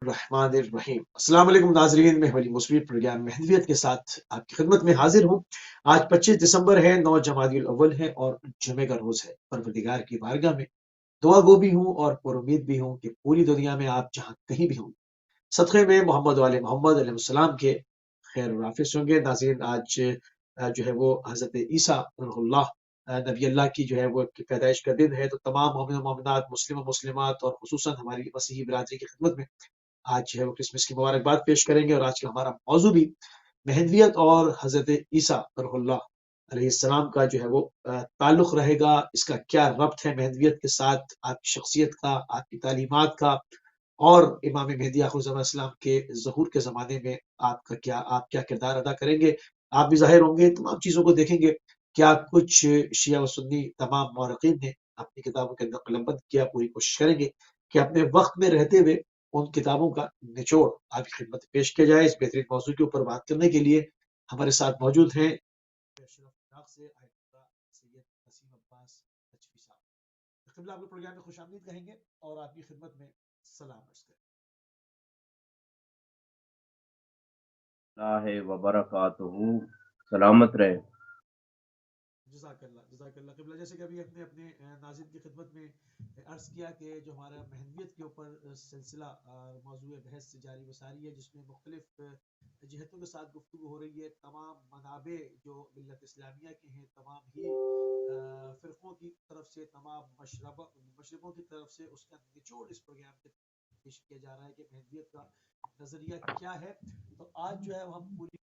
الرحمن الرحیم السلام علیکم ناظرین، میں ولی مصویر پروگرام مہدویت کے ساتھ آپ کی خدمت میں حاضر ہوں۔ آج 25 دسمبر ہے، 9 جمادی الاول ہے اور جمعے کا روز ہے۔ پروردگار کی بارگاہ میں دعا گو بھی ہوں اور پر امید بھی ہوں کہ پوری دنیا میں آپ جہاں کہیں بھی ہوں، صدقے میں محمد والے محمد علیہ السلام کے خیر و حافظ ہوں گے۔ ناظرین، آج جو ہے وہ حضرت عیسیٰ رح اللہ نبی اللہ کی جو ہے وہ پیدائش کا دن ہے، تو تمام مومن و مومنات، مسلم و مسلمات اور خصوصاً ہماری مسیحی برادری کی خدمت میں آج جو ہے وہ کرسمس کی مبارکباد پیش کریں گے۔ اور آج کا ہمارا موضوع بھی مہدویت اور حضرت عیسیٰ رح اللہ علیہ السلام کا جو ہے وہ تعلق رہے گا۔ اس کا کیا ربط ہے مہدویت کے ساتھ، آپ کی شخصیت کا، آپ کی تعلیمات کا، اور امام مہدی آخر الزمان السلام کے ظہور کے زمانے میں آپ کیا کردار ادا کریں گے۔ آپ بھی ظاہر ہوں گے، تمام چیزوں کو دیکھیں گے۔ کیا کچھ شیعہ و سنی تمام مورخین نے اپنی کتابوں کے اندر قلم بند کیا، پوری کوشش کریں گے کہ اپنے وقت میں رہتے ہوئے ان کتابوں کا نچوڑ آپ کی خدمت پیش کیا جائے۔ اس بہترین موضوع کے اوپر بات کرنے کے لیے ہمارے ساتھ موجود ہیں اشرف عراق سے آیت اللہ سید نسیم عباس نجفی صاحب۔ قبلہ آپ کے پروگرام میں خوش آمدید کہیں گے اور آپ کی خدمت میں سلام عرض کریں۔ اللہ وبرکاتہ، سلامت رہے۔ جزاک اللہ، جزاک اللہ قبلہ۔ جیسے کہ ابھی اپنے ناظرین کی خدمت میں عرض کیا کہ جو ہمارا مہدویت کے اوپر سلسلہ موضوع بحث جاری و ساری ہے، جس میں مختلف جہتوں کے ساتھ گفتگو ہو رہی ہے۔ تمام منابع جو ملت اسلامیہ کے ہیں، تمام ہی فرقوں کی طرف سے، تمام مشربوں کی طرف سے اس کا نچوڑ اس پروگرام کے پیش کیا جا رہا ہے کہ مہدویت کا نظریہ کیا ہے۔ تو آج جو ہے ہم پوری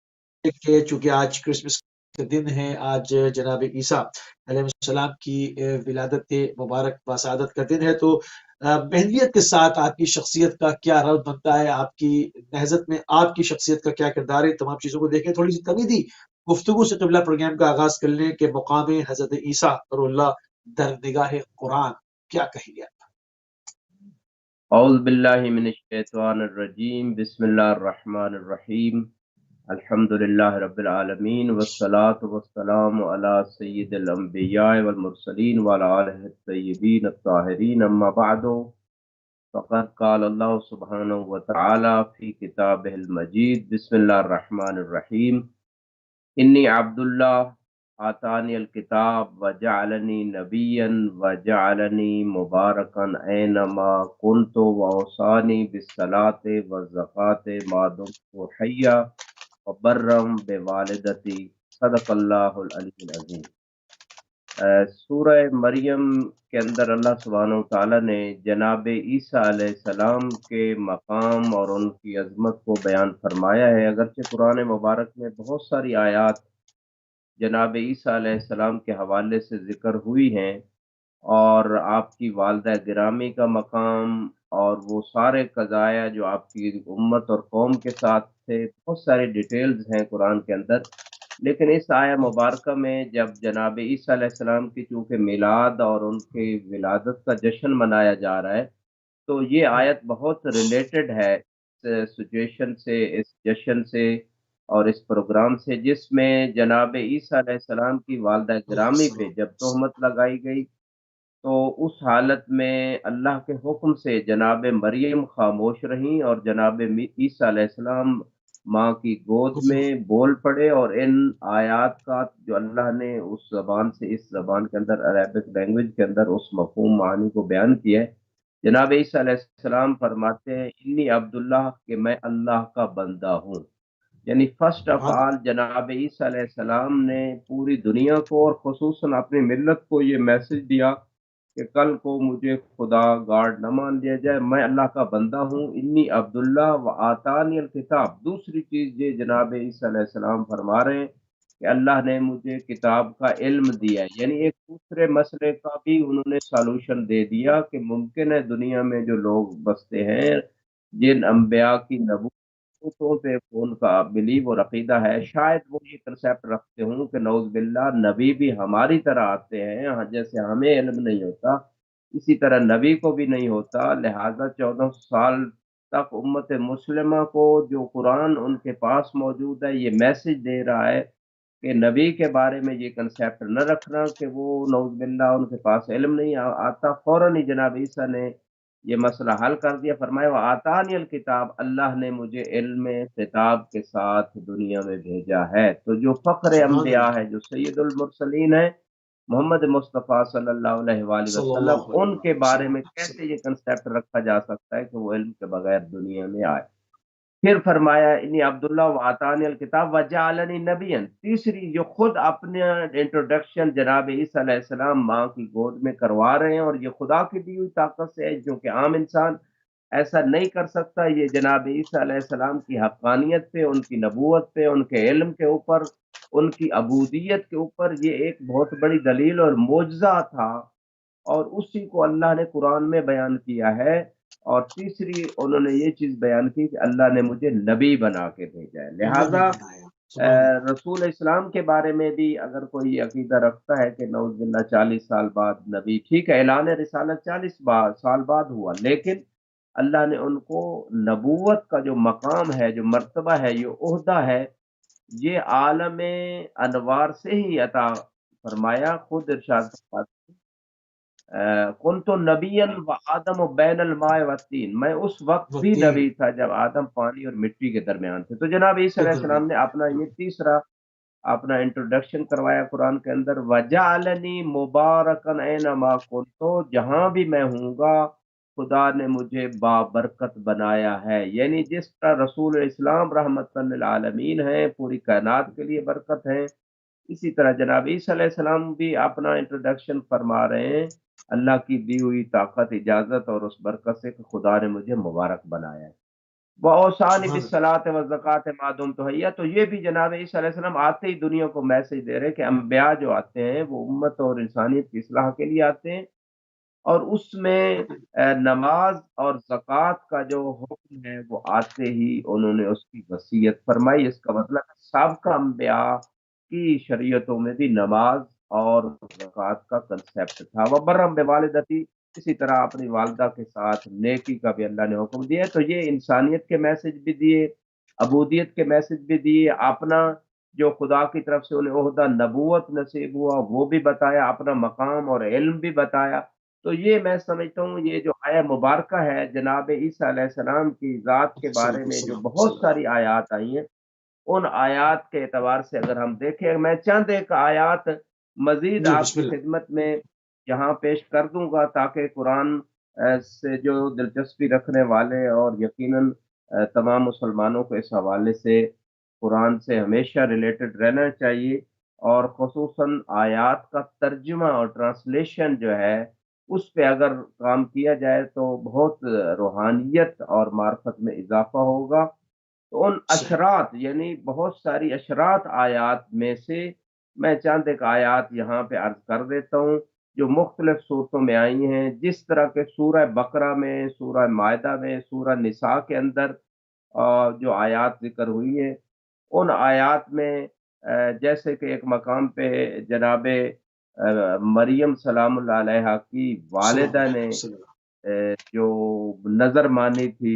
کہ چونکہ آج کرسمس کا دن ہے، آج جناب عیسیٰ علیہ السلام کی ولادت مبارک باسعادت کا دن ہے، تو مہدویت کے ساتھ آپ کی شخصیت کا کیا ربط بنتا ہے، آپ کی نہضت میں آپ کی شخصیت کا کیا کردار ہے، تمام چیزوں کو دیکھیں۔ تھوڑی سی کمیدی گفتگو سے قبلہ پروگرام کا آغاز کر لیں کہ مقام حضرت عیسیٰ رح اللہ در نگاہ قرآن کیا کہیں گے آپ؟ اعوذ باللہ من الشیطان الرجیم، بسم اللہ الرحمن الرحیم، الحمد للہ رب العالمین، والصلاة والسلام علی سید الانبیاء والمرسلین وعلی آلہ الطیبین الطاہرین، اما بعد فقد قال اللہ سبحانہ وتعالی فی کتابہ المجید، بسم اللہ الرحمن الرحیم، انی عبداللہ آتانی الکتاب وجعلنی نبیا وجعلنی مبارکا اینما کنت واوصانی بالصلاۃ والزکاۃ ما دمت حیا وبرا بوالدتی، صدق اللہ العلی العظیم۔ سورہ مریم کے اندر اللہ سبحانہ وتعالیٰ نے جناب عیسیٰ علیہ السلام کے مقام اور ان کی عظمت کو بیان فرمایا ہے۔ اگرچہ قرآن مبارک میں بہت ساری آیات جناب عیسیٰ علیہ السلام کے حوالے سے ذکر ہوئی ہیں، اور آپ کی والدہ گرامی کا مقام اور وہ سارے قضایا جو آپ کی امت اور قوم کے ساتھ تھے، بہت ساری ڈیٹیلز ہیں قرآن کے اندر۔ لیکن اس آیہ مبارکہ میں جب جناب عیسیٰ علیہ السلام کی چونکہ میلاد اور ان کی ولادت کا جشن منایا جا رہا ہے، تو یہ آیت بہت ریلیٹڈ ہے اس سچویشن سے، اس جشن سے اور اس پروگرام سے، جس میں جناب عیسیٰ علیہ السلام کی والدہ گرامی پہ جب تہمت لگائی گئی، تو اس حالت میں اللہ کے حکم سے جناب مریم خاموش رہیں اور جناب عیسیٰ علیہ السلام ماں کی گود میں بول پڑے، اور ان آیات کا جو اللہ نے اس زبان سے اس زبان کے اندر عربک لینگویج کے اندر اس مفہوم معانی کو بیان کیا ہے۔ جناب عیسیٰ علیہ السلام فرماتے ہیں انی عبداللہ، کہ میں اللہ کا بندہ ہوں۔ یعنی فرسٹ آف آل جناب عیسیٰ علیہ السلام نے پوری دنیا کو اور خصوصاً اپنی ملت کو یہ میسج دیا کہ کل کو مجھے خدا گاڈ نہ مان لیا جائے، میں اللہ کا بندہ ہوں۔ انی عبداللہ و آتانی الکتاب، دوسری چیز یہ جناب عیسیٰ علیہ السلام فرما رہے ہیں کہ اللہ نے مجھے کتاب کا علم دیا ہے، یعنی ایک دوسرے مسئلے کا بھی انہوں نے سالوشن دے دیا کہ ممکن ہے دنیا میں جو لوگ بستے ہیں، جن انبیاء کی نبوتوں پہ ان کا بلیو اور عقیدہ ہے، شاید وہ یہ کنسیپٹ رکھتے ہوں کہ نعوذ باللہ نبی بھی ہماری طرح آتے ہیں، جیسے ہمیں علم نہیں ہوتا اسی طرح نبی کو بھی نہیں ہوتا، لہذا 14 سال تک امت مسلمہ کو جو قرآن ان کے پاس موجود ہے یہ میسج دے رہا ہے کہ نبی کے بارے میں یہ کنسیپٹ نہ رکھنا کہ وہ نعوذ باللہ ان کے پاس علم نہیں آتا۔ فوراً ہی جناب عیسیٰ نے یہ مسئلہ حل کر دیا. فرمایا وہ آتانی الکتاب، اللہ نے مجھے علم کتاب کے ساتھ دنیا میں بھیجا ہے. تو جو فخر سبحان انبیاء اللہ ہے، جو سید المرسلین ہے، محمد مصطفیٰ صلی اللہ علیہ وآلہ صلی وسلم، اللہ علیہ ان کے بارے میں وسلم کیسے یہ کنسپٹ رکھا جا سکتا ہے کہ وہ علم کے بغیر دنیا میں آئے. پھر فرمایا انی عبداللہ و آتانی الکتاب وجعلنی نبیا. تیسری جو خود اپنے انٹروڈکشن جناب عیسیٰ علیہ السلام ماں کی گود میں کروا رہے ہیں، اور یہ خدا کی دی ہوئی طاقت سے ہے، جو کہ عام انسان ایسا نہیں کر سکتا. یہ جناب عیسیٰ علیہ السلام کی حقانیت پہ، ان کی نبوت پہ، ان کے علم کے اوپر، ان کی عبودیت کے اوپر یہ ایک بہت بڑی دلیل اور معجزہ تھا، اور اسی کو اللہ نے قرآن میں بیان کیا ہے. اور تیسری انہوں نے یہ چیز بیان کی کہ اللہ نے مجھے نبی بنا کے بھیجا ہے. نبی لہذا بنایا. سبحان اللہ. رسول اسلام کے بارے میں بھی اگر کوئی عقیدہ رکھتا ہے کہ نعوذ باللہ 40 سال بعد نبی، ٹھیک ہے، اعلان رسالت 40 سال بعد ہوا، لیکن اللہ نے ان کو نبوت کا جو مقام ہے، جو مرتبہ ہے، یہ عہدہ ہے، یہ عالم انوار سے ہی عطا فرمایا. خود ارشاد فرماتے کنت نبیا و آدم و بین الماء والطین، میں اس وقت وہ بھی تین نبی تھا جب آدم پانی اور مٹی کے درمیان تھے. تو جناب عیسیٰ کے علیہ السلام درمیان. نے اپنا یہ تیسرا اپنا انٹروڈکشن کروایا قرآن کے اندر، وجعلنی مبارکن اینما کنت، جہاں بھی میں ہوں گا خدا نے مجھے بابرکت بنایا ہے. یعنی جس طرح رسول اسلام رحمت للعالمین ہیں، پوری کائنات کے لیے برکت ہیں، اسی طرح جناب عیسیٰ علیہ السلام بھی اپنا انٹروڈکشن فرما رہے ہیں، اللہ کی دی ہوئی طاقت، اجازت اور اس برکت سے کہ خدا نے مجھے مبارک بنایا ہے. وہ اوسانی سبحان اللہ. بالصلاۃ والزکوٰۃ ما دمت حیا. تو یہ بھی جناب عیسیٰ علیہ السلام آتے ہی دنیا کو میسج دے رہے کہ انبیاء جو آتے ہیں وہ امت اور انسانیت کی اصلاح کے لیے آتے ہیں، اور اس میں نماز اور زکوٰۃ کا جو حکم ہے وہ آتے ہی انہوں نے اس کی وصیت فرمائی. اس کا مطلب ہے سابقہ انبیاء کی شریعتوں میں بھی نماز اور زکوٰۃ کا کنسیپٹ تھا. وبرم بوالدتی، اسی طرح اپنی والدہ کے ساتھ نیکی کا بھی اللہ نے حکم دیا ہے. تو یہ انسانیت کے میسج بھی دیے، عبودیت کے میسج بھی دیے، اپنا جو خدا کی طرف سے انہیں عہدہ نبوت نصیب ہوا وہ بھی بتایا، اپنا مقام اور علم بھی بتایا. تو یہ میں سمجھتا ہوں یہ جو آیہ مبارکہ ہے جناب عیسیٰ علیہ السلام کی ذات کے بارے صلاۃ میں جو والسلام بہت صلی اللہ. ساری آیات آئی ہیں، ان آیات کے اعتبار سے اگر ہم دیکھیں، میں چند ایک آیات مزید جی آپ بسم کی اللہ. خدمت میں یہاں پیش کر دوں گا، تاکہ قرآن سے جو دلچسپی رکھنے والے، اور یقیناً تمام مسلمانوں کو اس حوالے سے قرآن سے ہمیشہ ریلیٹڈ رہنا چاہیے، اور خصوصاً آیات کا ترجمہ اور ٹرانسلیشن جو ہے اس پہ اگر کام کیا جائے تو بہت روحانیت اور معرفت میں اضافہ ہوگا. تو ان صحیح. اشرات، یعنی بہت ساری اشرات آیات میں سے میں چند ایک آیات یہاں پہ عرض کر دیتا ہوں جو مختلف صورتوں میں آئی ہیں. جس طرح کے سورہ بقرہ میں، سورہ مائدہ میں، سورہ نساء کے اندر جو آیات ذکر ہوئی ہیں، ان آیات میں جیسے کہ ایک مقام پہ جناب مریم سلام اللہ علیہا کی سلام والدہ نے علیہ صلی اللہ. جو نظر مانی تھی،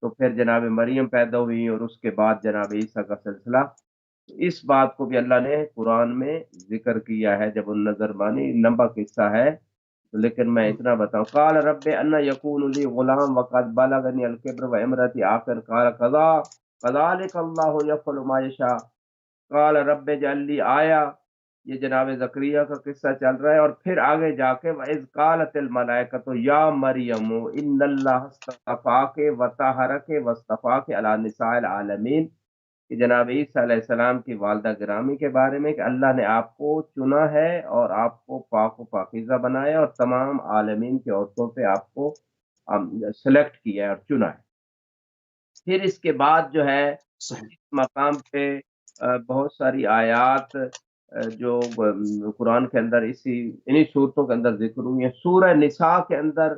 تو پھر جناب مریم پیدا ہوئی، اور اس کے بعد جناب عیسیٰ کا سلسلہ. اس بات کو بھی اللہ نے قرآن میں ذکر کیا ہے. جب ان نظر مانی، لمبا قصہ ہے، لیکن میں اتنا بتاؤں، قال رب ان یکون لی غلام وقد بلغنی الکبر وامرأتی آخر قال قضا کذالک اللہ یفعل ما یشاء قال رب اجعل لی آیا. یہ جناب زکریہ کا قصہ چل رہا ہے، اور پھر آگے جا کے وَإِذْ قَالَتِ الْمَلَائِكَةُ يَا مَرْيَمُ إِنَّ اللَّهَ اصْطَفَاكِ وَطَهَّرَكِ وَاصْطَفَاكِ عَلَى نِسَاءِ الْعَالَمِينَ. کہ جناب عیسیٰ علیہ السلام کی والدہ گرامی کے بارے میں کہ اللہ نے آپ کو چنا ہے اور آپ کو پاک و پاکیزہ بنایا، اور تمام عالمین کی عورتوں پہ آپ کو سلیکٹ کیا ہے اور چنا ہے. پھر اس کے بعد جو ہے صحیح. اس مقام پہ بہت ساری آیات جو قرآن کے اندر انہی صورتوں کے اندر ذکر ہوئی ہیں. سورہ نساء کے اندر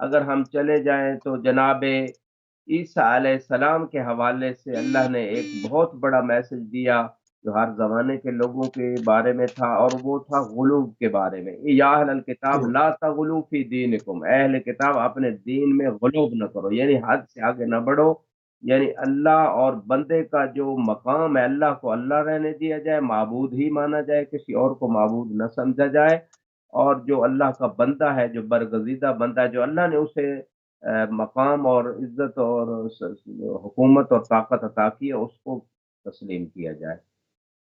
اگر ہم چلے جائیں تو جناب عیسیٰ علیہ السلام کے حوالے سے اللہ نے ایک بہت بڑا میسج دیا جو ہر زمانے کے لوگوں کے بارے میں تھا، اور وہ تھا غلو کے بارے میں. یا اہل الکتاب لا تغلو فی دینکم، اے اہل کتاب اپنے دین میں غلو نہ کرو، یعنی حد سے آگے نہ بڑھو. یعنی اللہ اور بندے کا جو مقام ہے، اللہ کو اللہ رہنے دیا جائے، معبود ہی مانا جائے، کسی اور کو معبود نہ سمجھا جائے. اور جو اللہ کا بندہ ہے، جو برگزیدہ بندہ ہے، جو اللہ نے اسے مقام اور عزت اور حکومت اور طاقت عطا کی ہے، اس کو تسلیم کیا جائے۔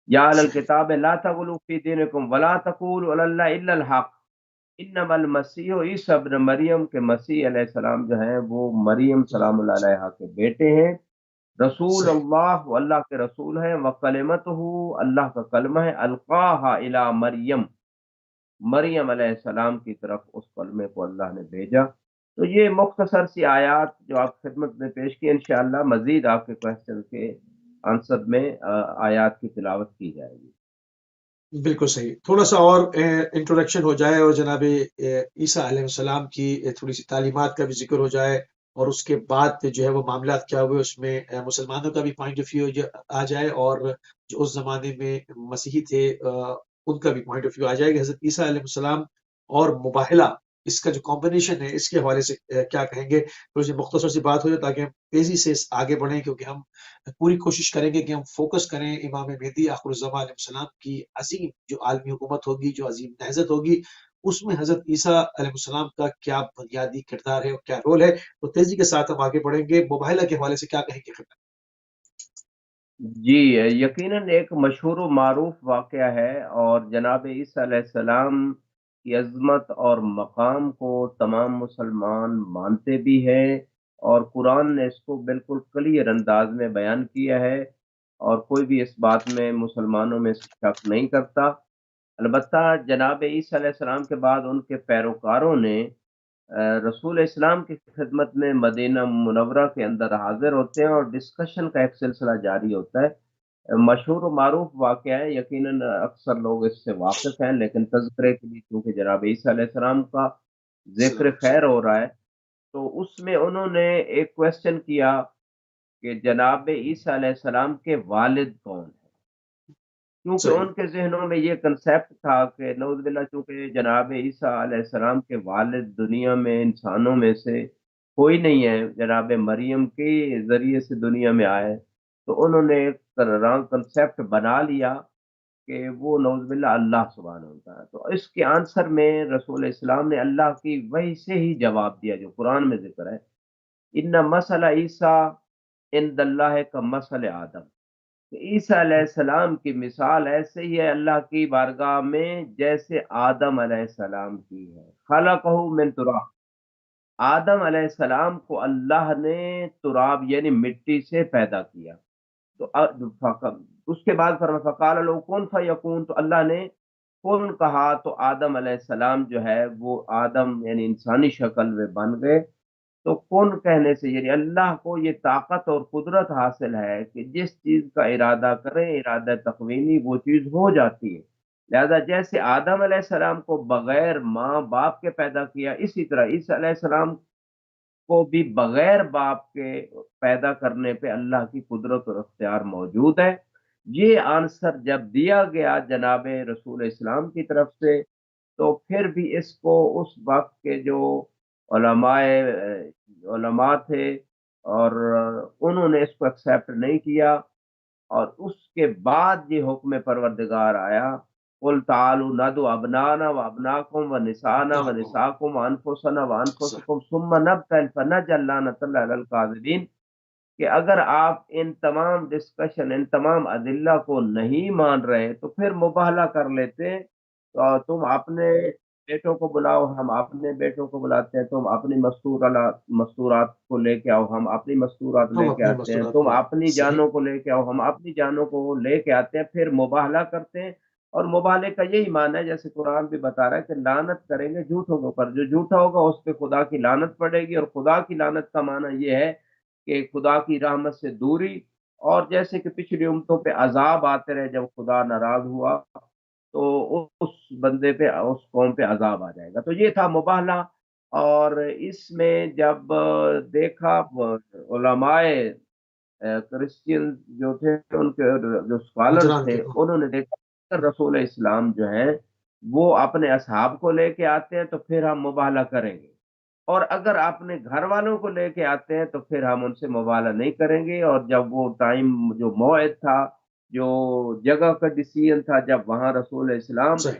یا اہل صحیح، الکتاب لا تغلوا فی دینکم ولا تقولوا علی اللہ الا الحق انما المسیح عیسی ابن مریم، کے مسیح علیہ السلام جو ہیں وہ مریم سلام اللہ علیہا کے بیٹے ہیں، رسول صحیح، اللہ، وہ اللہ کے رسول ہیں، وکلمتہ، اللہ کا کلمہ ہے، القاہا الی مریم، مریم علیہ السلام کی طرف اس کلمے کو اللہ نے بھیجا۔ تو یہ مختصر سی آیات جو آپ کی خدمت میں پیش کی، انشاءاللہ مزید آپ کے کوشچن کے آنسر میں آیات کی تلاوت کی جائے گی۔ بالکل صحیح۔ تھوڑا-سا اور انٹروڈکشن ہو جائے اور جناب عیسیٰ علیہ السلام کی تھوڑی-سی تعلیمات کا بھی ذکر ہو جائے، اور اس کے بعد پھر جو ہے وہ معاملات کیا ہوئے، اس میں مسلمانوں کا بھی پوائنٹ آف ویو آ جائے، اور جو اس زمانے میں مسیحی تھے ان کا بھی پوائنٹ آف ویو آ جائے کہ حضرت عیسیٰ علیہ السلام اور مباہلہ، اس کا جو کمبینیشن ہے، اس کے حوالے سے کیا کہیں گے؟ تھوڑی سی مختصر سی بات ہو جائے تاکہ ہم تیزی سے آگے بڑھیں، کیونکہ ہم پوری کوشش کریں گے کہ ہم فوکس کریں امام مہدی آخر الزمان علیہ السلام کی عظیم جو عالمی حکومت ہوگی، جو عظیم نہضت ہوگی، اس میں حضرت عیسیٰ علیہ السلام کا کیا بنیادی کردار ہے اور کیا رول ہے۔ تو تیزی کے ساتھ ہم آگے بڑھیں گے۔ مباہلہ کے حوالے سے کیا کہیں گے خدمت؟ جی، یقیناً ایک مشہور و معروف واقعہ ہے، اور جناب عیسیٰ علیہ السلام کی عظمت اور مقام کو تمام مسلمان مانتے بھی ہیں، اور قرآن نے اس کو بالکل کلیئر انداز میں بیان کیا ہے، اور کوئی بھی اس بات میں مسلمانوں میں شک نہیں کرتا۔ البتہ جناب عیسیٰ علیہ السلام کے بعد ان کے پیروکاروں نے رسول اسلام کی خدمت میں مدینہ منورہ کے اندر حاضر ہوتے ہیں، اور ڈسکشن کا ایک سلسلہ جاری ہوتا ہے۔ مشہور و معروف واقعہ ہے، یقیناً اکثر لوگ اس سے واقف ہیں، لیکن تذکرے کے لیے چونکہ جناب عیسیٰ علیہ السلام کا ذکر سلام خیر علیکم۔ ہو رہا ہے، تو اس میں انہوں نے ایک کوشچن کیا کہ جناب عیسیٰ علیہ السلام کے والد کون ہیں؟ کیونکہ صحیح، ان کے ذہنوں میں یہ کنسیپٹ تھا کہ نعوذ باللہ، چونکہ جناب عیسیٰ علیہ السلام کے والد دنیا میں انسانوں میں سے کوئی نہیں ہے، جناب مریم کے ذریعے سے دنیا میں آئے، تو انہوں نے ایک رانگ کنسیپٹ بنا لیا کہ وہ نعوذ باللہ اللہ سبحانہ ہوتا ہے۔ تو اس کے آنسر میں رسول اسلام نے اللہ کی وحی سے ہی جواب دیا جو قرآن میں ذکر ہے، ان مسئلہ عیسیٰ عند اللہ کا مسئلہ آدم، کہ عیسیٰ علیہ السلام کی مثال ایسے ہی ہے اللہ کی بارگاہ میں جیسے آدم علیہ السلام کی ہے۔ خلقہ من تراب، آدم علیہ السلام کو اللہ نے تراب یعنی مٹی سے پیدا کیا، تو اس کے بعد فرمایا فقال لو کن فیکون، تو اللہ نے کن کہا تو آدم علیہ السلام جو ہے وہ آدم یعنی انسانی شکل میں بن گئے۔ تو کن کہنے سے یعنی اللہ کو یہ طاقت اور قدرت حاصل ہے کہ جس چیز کا ارادہ کریں، ارادہ تکوینی، وہ چیز ہو جاتی ہے۔ لہذا جیسے آدم علیہ السلام کو بغیر ماں باپ کے پیدا کیا، اسی طرح عیسیٰ علیہ السلام کو بھی بغیر باپ کے پیدا کرنے پہ اللہ کی قدرت اور اختیار موجود ہے۔ یہ آنسر جب دیا گیا جناب رسول اسلام کی طرف سے، تو پھر بھی اس کو اس وقت کے جو علماء علماء تھے، اور انہوں نے اس کو ایکسیپٹ نہیں کیا، اور اس کے بعد یہ حکم پروردگار آیا، قل تعالوا ندعو ابنانا و ابناکم و نسانا و ناکم، نساکم و انفسنا و صحیح، انفسکم ثم نبتہل فنجعل لعنۃ اللہ علی الکاذبین، کہ اگر آپ ان تمام ڈسکشن، ان تمام ادلہ کو نہیں مان رہے تو پھر مباہلہ کر لیتے، تو تم اپنے بیٹوں کو بلاؤ، ہم اپنے بیٹوں کو بلاتے ہیں، تم اپنی مستورات کو لے کے آؤ، ہم اپنی مستورات ہم لے کے اپنی آتے ہیں، مستورات تم لے اپنی صحیح، جانوں کو لے کے آؤ، ہم اپنی جانوں کو لے کے آتے ہیں، پھر مباہلہ کرتے ہیں۔ اور مباہلے کا یہی معنی ہے، جیسے قرآن بھی بتا رہا ہے کہ لعنت کریں گے جھوٹوں کے اوپر، جو جھوٹا ہوگا اس پہ خدا کی لعنت پڑے گی، اور خدا کی لعنت کا معنی یہ ہے کہ خدا کی رحمت سے دوری، اور جیسے کہ پچھلی امتوں پہ عذاب آتے رہے، جب خدا ناراض ہوا تو اس بندے پہ، اس قوم پہ عذاب آ جائے گا۔ تو یہ تھا مباہلہ، اور اس میں جب دیکھا علماء کرسچین جو تھے، ان کے جو اسکالرز حجران تھے، کے انہوں نے دیکھا کہ رسول اسلام جو ہیں وہ اپنے اصحاب کو لے کے آتے ہیں تو پھر ہم مباہلہ کریں گے، اور اگر اپنے گھر والوں کو لے کے آتے ہیں تو پھر ہم ان سے مباہلہ نہیں کریں گے۔ اور جب وہ ٹائم، جو موعد تھا، جو جگہ کا ڈیسیژن تھا، جب وہاں رسول اسلام صحیح،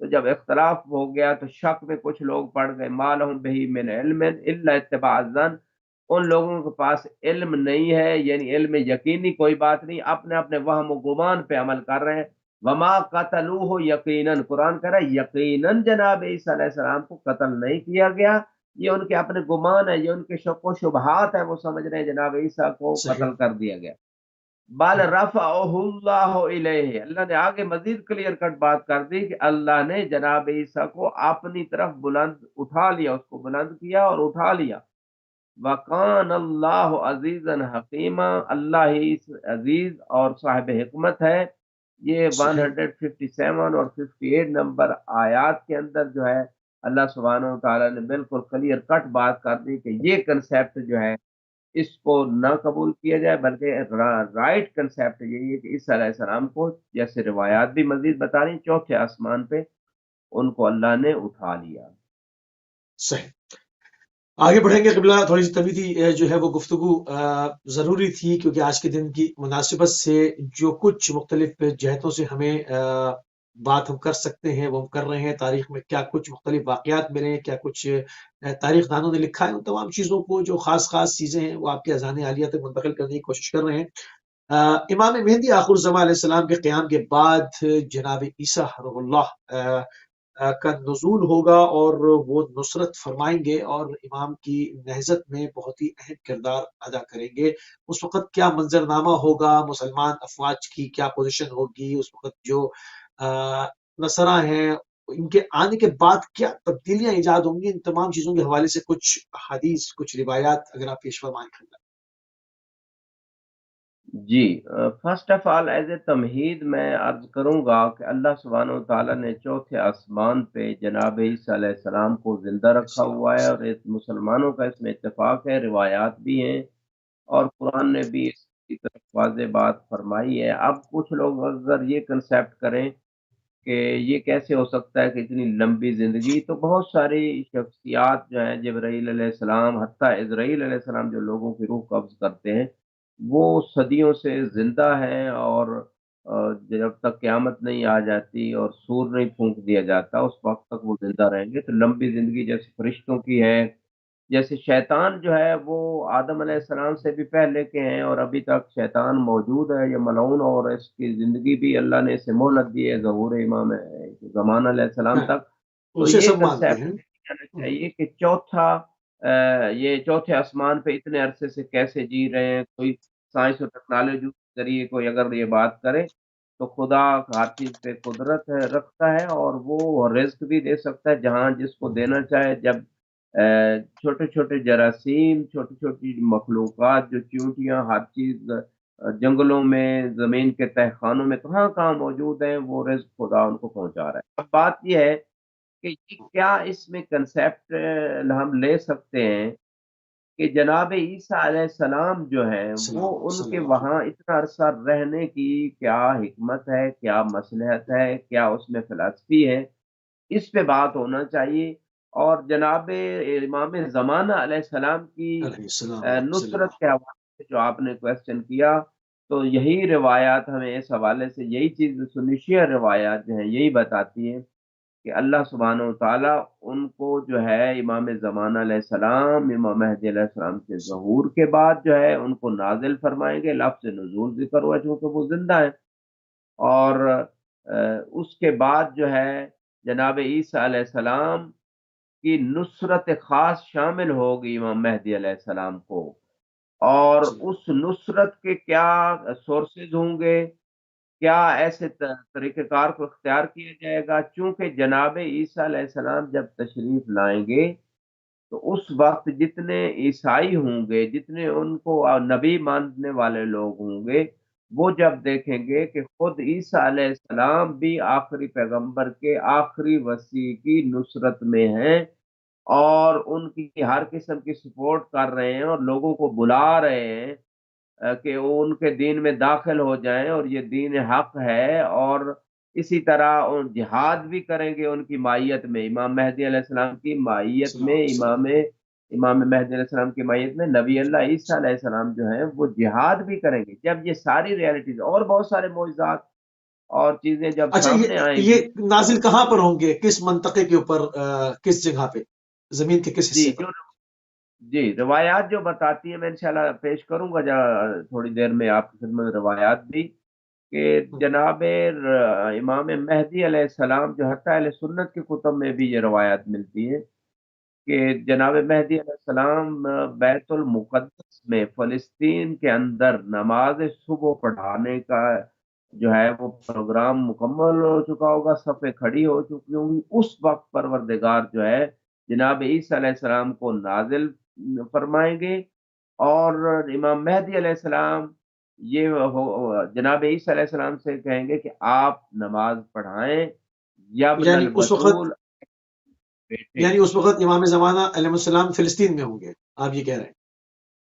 تو جب اختلاف ہو گیا تو شک میں کچھ لوگ پڑ گئے، ما لہم بہ من علم الا اتباع الظن، ان لوگوں کے پاس علم نہیں ہے، یعنی علم یقینی کوئی بات نہیں، اپنے اپنے وہم و گمان پہ عمل کر رہے ہیں۔ وما قتلوہ یقیناً، قرآن کہہ رہا ہے یقیناً جناب عیسیٰ علیہ السلام کو قتل نہیں کیا گیا، یہ ان کے اپنے گمان ہے، یہ ان کے شک و شبہات ہیں، وہ سمجھ رہے ہیں جناب عیسیٰ کو صحیح، قتل کر دیا گیا۔ بل رفعہ اللہ الیہ، اللہ نے آگے مزید کلیئر کٹ بات کر دی کہ اللہ نے جناب عیسیٰ کو اپنی طرف بلند اٹھا لیا، اس کو بلند کیا اور اٹھا لیا۔ وَقَانَ اللَّهُ عَزِيزًا حَكِيمًا، اللہ ہی عزیز اور صاحب حکمت ہے۔ یہ صحیح، 157 اور 58 نمبر آیات کے اندر جو ہے اللہ سبحانہ و تعالیٰ نے بالکل کلیئر کٹ بات کر دی کہ یہ کنسیپٹ جو ہے اس کو نہ قبول کیا جائے، بلکہ رائٹ کنسیپٹ یہی ہے کہ عیسیٰ علیہ السلام کو، جیسے روایات بھی مزید بتا رہی ہیں، چوتھے آسمان پہ ان کو اللہ نے اٹھا لیا۔ صحیح۔ آگے بڑھیں گے قبلہ، تھوڑی سی طویل جو ہے وہ گفتگو ضروری تھی، کیونکہ آج کے دن کی مناسبت سے جو کچھ مختلف جہتوں سے ہمیں بات ہم کر سکتے ہیں وہ ہم کر رہے ہیں۔ تاریخ میں کیا کچھ مختلف واقعات ملے ہیں، کیا کچھ تاریخ دانوں نے لکھا ہے، ان تمام چیزوں کو جو خاص خاص چیزیں ہیں وہ آپ کے اذہان عالیہ تک منتقل کرنے کی کوشش کر رہے ہیں۔ امام مہدی آخر الزمان علیہ السلام کے قیام کے بعد جناب عیسیٰ روح اللہ کا نزول ہوگا اور وہ نصرت فرمائیں گے اور امام کی نہضت میں بہت ہی اہم کردار ادا کریں گے۔ اس وقت کیا منظرنامہ ہوگا، مسلمان افواج کی کیا پوزیشن ہوگی، اس وقت جو نصرہ ہیں ان کے آنے کے بعد کیا تبدیلیاں ایجاد ہوں گی، ان تمام چیزوں کے حوالے سے کچھ حدیث، کچھ روایات اگر آپ پیش فرمائیں۔ جی، first of all as a تمہید میں عرض کروں گا کہ اللہ سبحانہ و تعالیٰ نے چوتھے آسمان پہ جناب عیسیٰ علیہ السلام کو زندہ رکھا ہوا ہے، اور مسلمانوں کا اس میں اتفاق ہے، روایات بھی ہیں اور قرآن نے بھی اس کی طرف واضح بات فرمائی ہے۔ اب کچھ لوگ اگر یہ کنسیپٹ کریں کہ یہ کیسے ہو سکتا ہے کہ اتنی لمبی زندگی، تو بہت ساری شخصیات جو ہیں، جبرائیل علیہ السلام، حتیٰ اسرائیل علیہ السلام جو لوگوں کی روح قبض کرتے ہیں، وہ صدیوں سے زندہ ہیں، اور جب تک قیامت نہیں آ جاتی اور سور نہیں پھونک دیا جاتا اس وقت تک وہ زندہ رہیں گے۔ تو لمبی زندگی جیسے فرشتوں کی ہے، جیسے شیطان جو ہے وہ آدم علیہ السلام سے بھی پہلے کے ہیں اور ابھی تک شیطان موجود ہے، یہ ملعون، اور اس کی زندگی بھی اللہ نے اسے مہلت دی ہے ظہور امام زمان علیہ السلام ہاں، تک۔ تو اسے یہ سب مانتے کنسیپٹ ہیں۔ جانا چاہیے کہ چوتھا یہ چوتھے آسمان پہ اتنے عرصے سے کیسے جی رہے ہیں۔ کوئی سائنس اور ٹیکنالوجی کے ذریعے کوئی اگر یہ بات کرے تو خدا ہر چیز پہ قدرت رکھتا ہے، اور وہ رزق بھی دے سکتا ہے جہاں جس کو دینا چاہے۔ جب چھوٹے چھوٹے جراثیم، چھوٹی چھوٹی مخلوقات، جو چیونٹیاں، ہر چیز جنگلوں میں، زمین کے تہ خانوں میں کہاں کہاں موجود ہیں، وہ رزق خدا ان کو پہنچا رہا ہے۔ اب بات یہ ہے کہ یہ کیا اس میں کنسیپٹ ہم لے سکتے ہیں کہ جناب عیسیٰ علیہ السلام جو ہیں وہ السلام ان صلی کے اللہ علیہ وہاں اتنا عرصہ رہنے کی کیا حکمت ہے، کیا مصلحت ہے، کیا اس میں فلسفی ہے، اس پہ بات ہونا چاہیے۔ اور جناب امام زمانہ علیہ السلام کی السلام صلی نصرت اللہ کے حوالے سے جو آپ نے کویسچن کیا، تو یہی روایات ہمیں اس حوالے سے، یہی چیز سنشیہ روایات جو ہیں یہی بتاتی ہیں کہ اللہ سبحانہ و تعالیٰ ان کو جو ہے امام زمانہ علیہ السلام، امام مہدی علیہ السلام کے ظہور کے بعد جو ہے ان کو نازل فرمائیں گے۔ لفظ نزول ذکر ہوا چونکہ وہ زندہ ہیں، اور اس کے بعد جو ہے جناب عیسیٰ علیہ السلام کی نصرت خاص شامل ہوگی امام مہدی علیہ السلام کو، اور وسلم۔ اس نصرت کے کیا سورسز ہوں گے، کیا ایسے طریقہ کار کو اختیار کیا جائے گا، چونکہ جناب عیسیٰ علیہ السلام جب تشریف لائیں گے تو اس وقت جتنے عیسائی ہوں گے، جتنے ان کو نبی ماننے والے لوگ ہوں گے، وہ جب دیکھیں گے کہ خود عیسیٰ علیہ السلام بھی آخری پیغمبر کے آخری وصی کی نصرت میں ہیں، اور ان کی ہر قسم کی سپورٹ کر رہے ہیں اور لوگوں کو بلا رہے ہیں کہ وہ ان کے دین میں داخل ہو جائیں، اور یہ دین حق ہے، اور اسی طرح جہاد بھی کریں گے ان کی مائیت میں، امام مہدی علیہ السلام کی مائیت میں، امام مہدی علیہ السلام کی مائیت میں نبی اللہ عیسیٰ علیہ السلام جو ہیں وہ جہاد بھی کریں گے۔ جب یہ ساری ریالٹیز اور بہت سارے معجزات اور چیزیں جب اچھا، سامنے آئیں گی یہ نازل کہاں پر ہوں گے؟ کس منطقے کے اوپر، کس جگہ پہ، زمین کے کس جی حصے پر؟ جی روایات جو بتاتی ہیں، میں انشاءاللہ پیش کروں گا تھوڑی دیر میں آپ کی خدمت میں روایات بھی، کہ جناب امام مہدی علیہ السلام جو حتی اہل سنت کی کتب میں بھی یہ روایات ملتی ہیں کہ جناب مہدی علیہ السلام بیت المقدس میں فلسطین کے اندر نماز صبح پڑھانے کا جو ہے وہ پروگرام مکمل ہو چکا ہوگا، صفیں کھڑی ہو چکی ہوں گی، اس وقت پروردگار جو ہے جناب عیسیٰ علیہ السلام کو نازل فرمائیں گے، اور امام مہدی علیہ السلام جناب عیسیٰ علیہ السلام سے کہیں گے کہ آپ نماز پڑھائیں، یابن یعنی اس وقت البتول بیٹے یعنی اس وقت امام زمانہ علیہ السلام فلسطین میں ہوں گے، آپ یہ کہہ رہے ہیں؟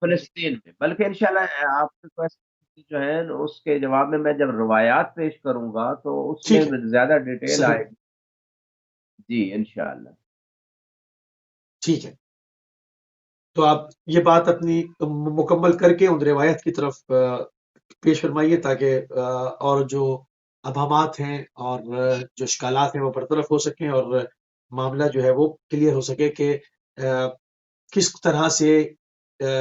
فلسطین میں، بلکہ انشاءاللہ آپ کے کوشچن جو ہے اس کے جواب میں جب روایات پیش کروں گا تو اس میں ٹھیک ہے، زیادہ ڈیٹیل صحیح آئے ہے، گی. جی انشاءاللہ. ٹھیک ہے۔ تو آپ یہ بات اپنی مکمل کر کے ان روایت کی طرف پیش فرمائیے، تاکہ اور جو ابہامات ہیں اور جو اشکالات ہیں وہ برطرف ہو سکیں، اور معاملہ جو ہے وہ کلیئر ہو سکے کہ کس طرح سے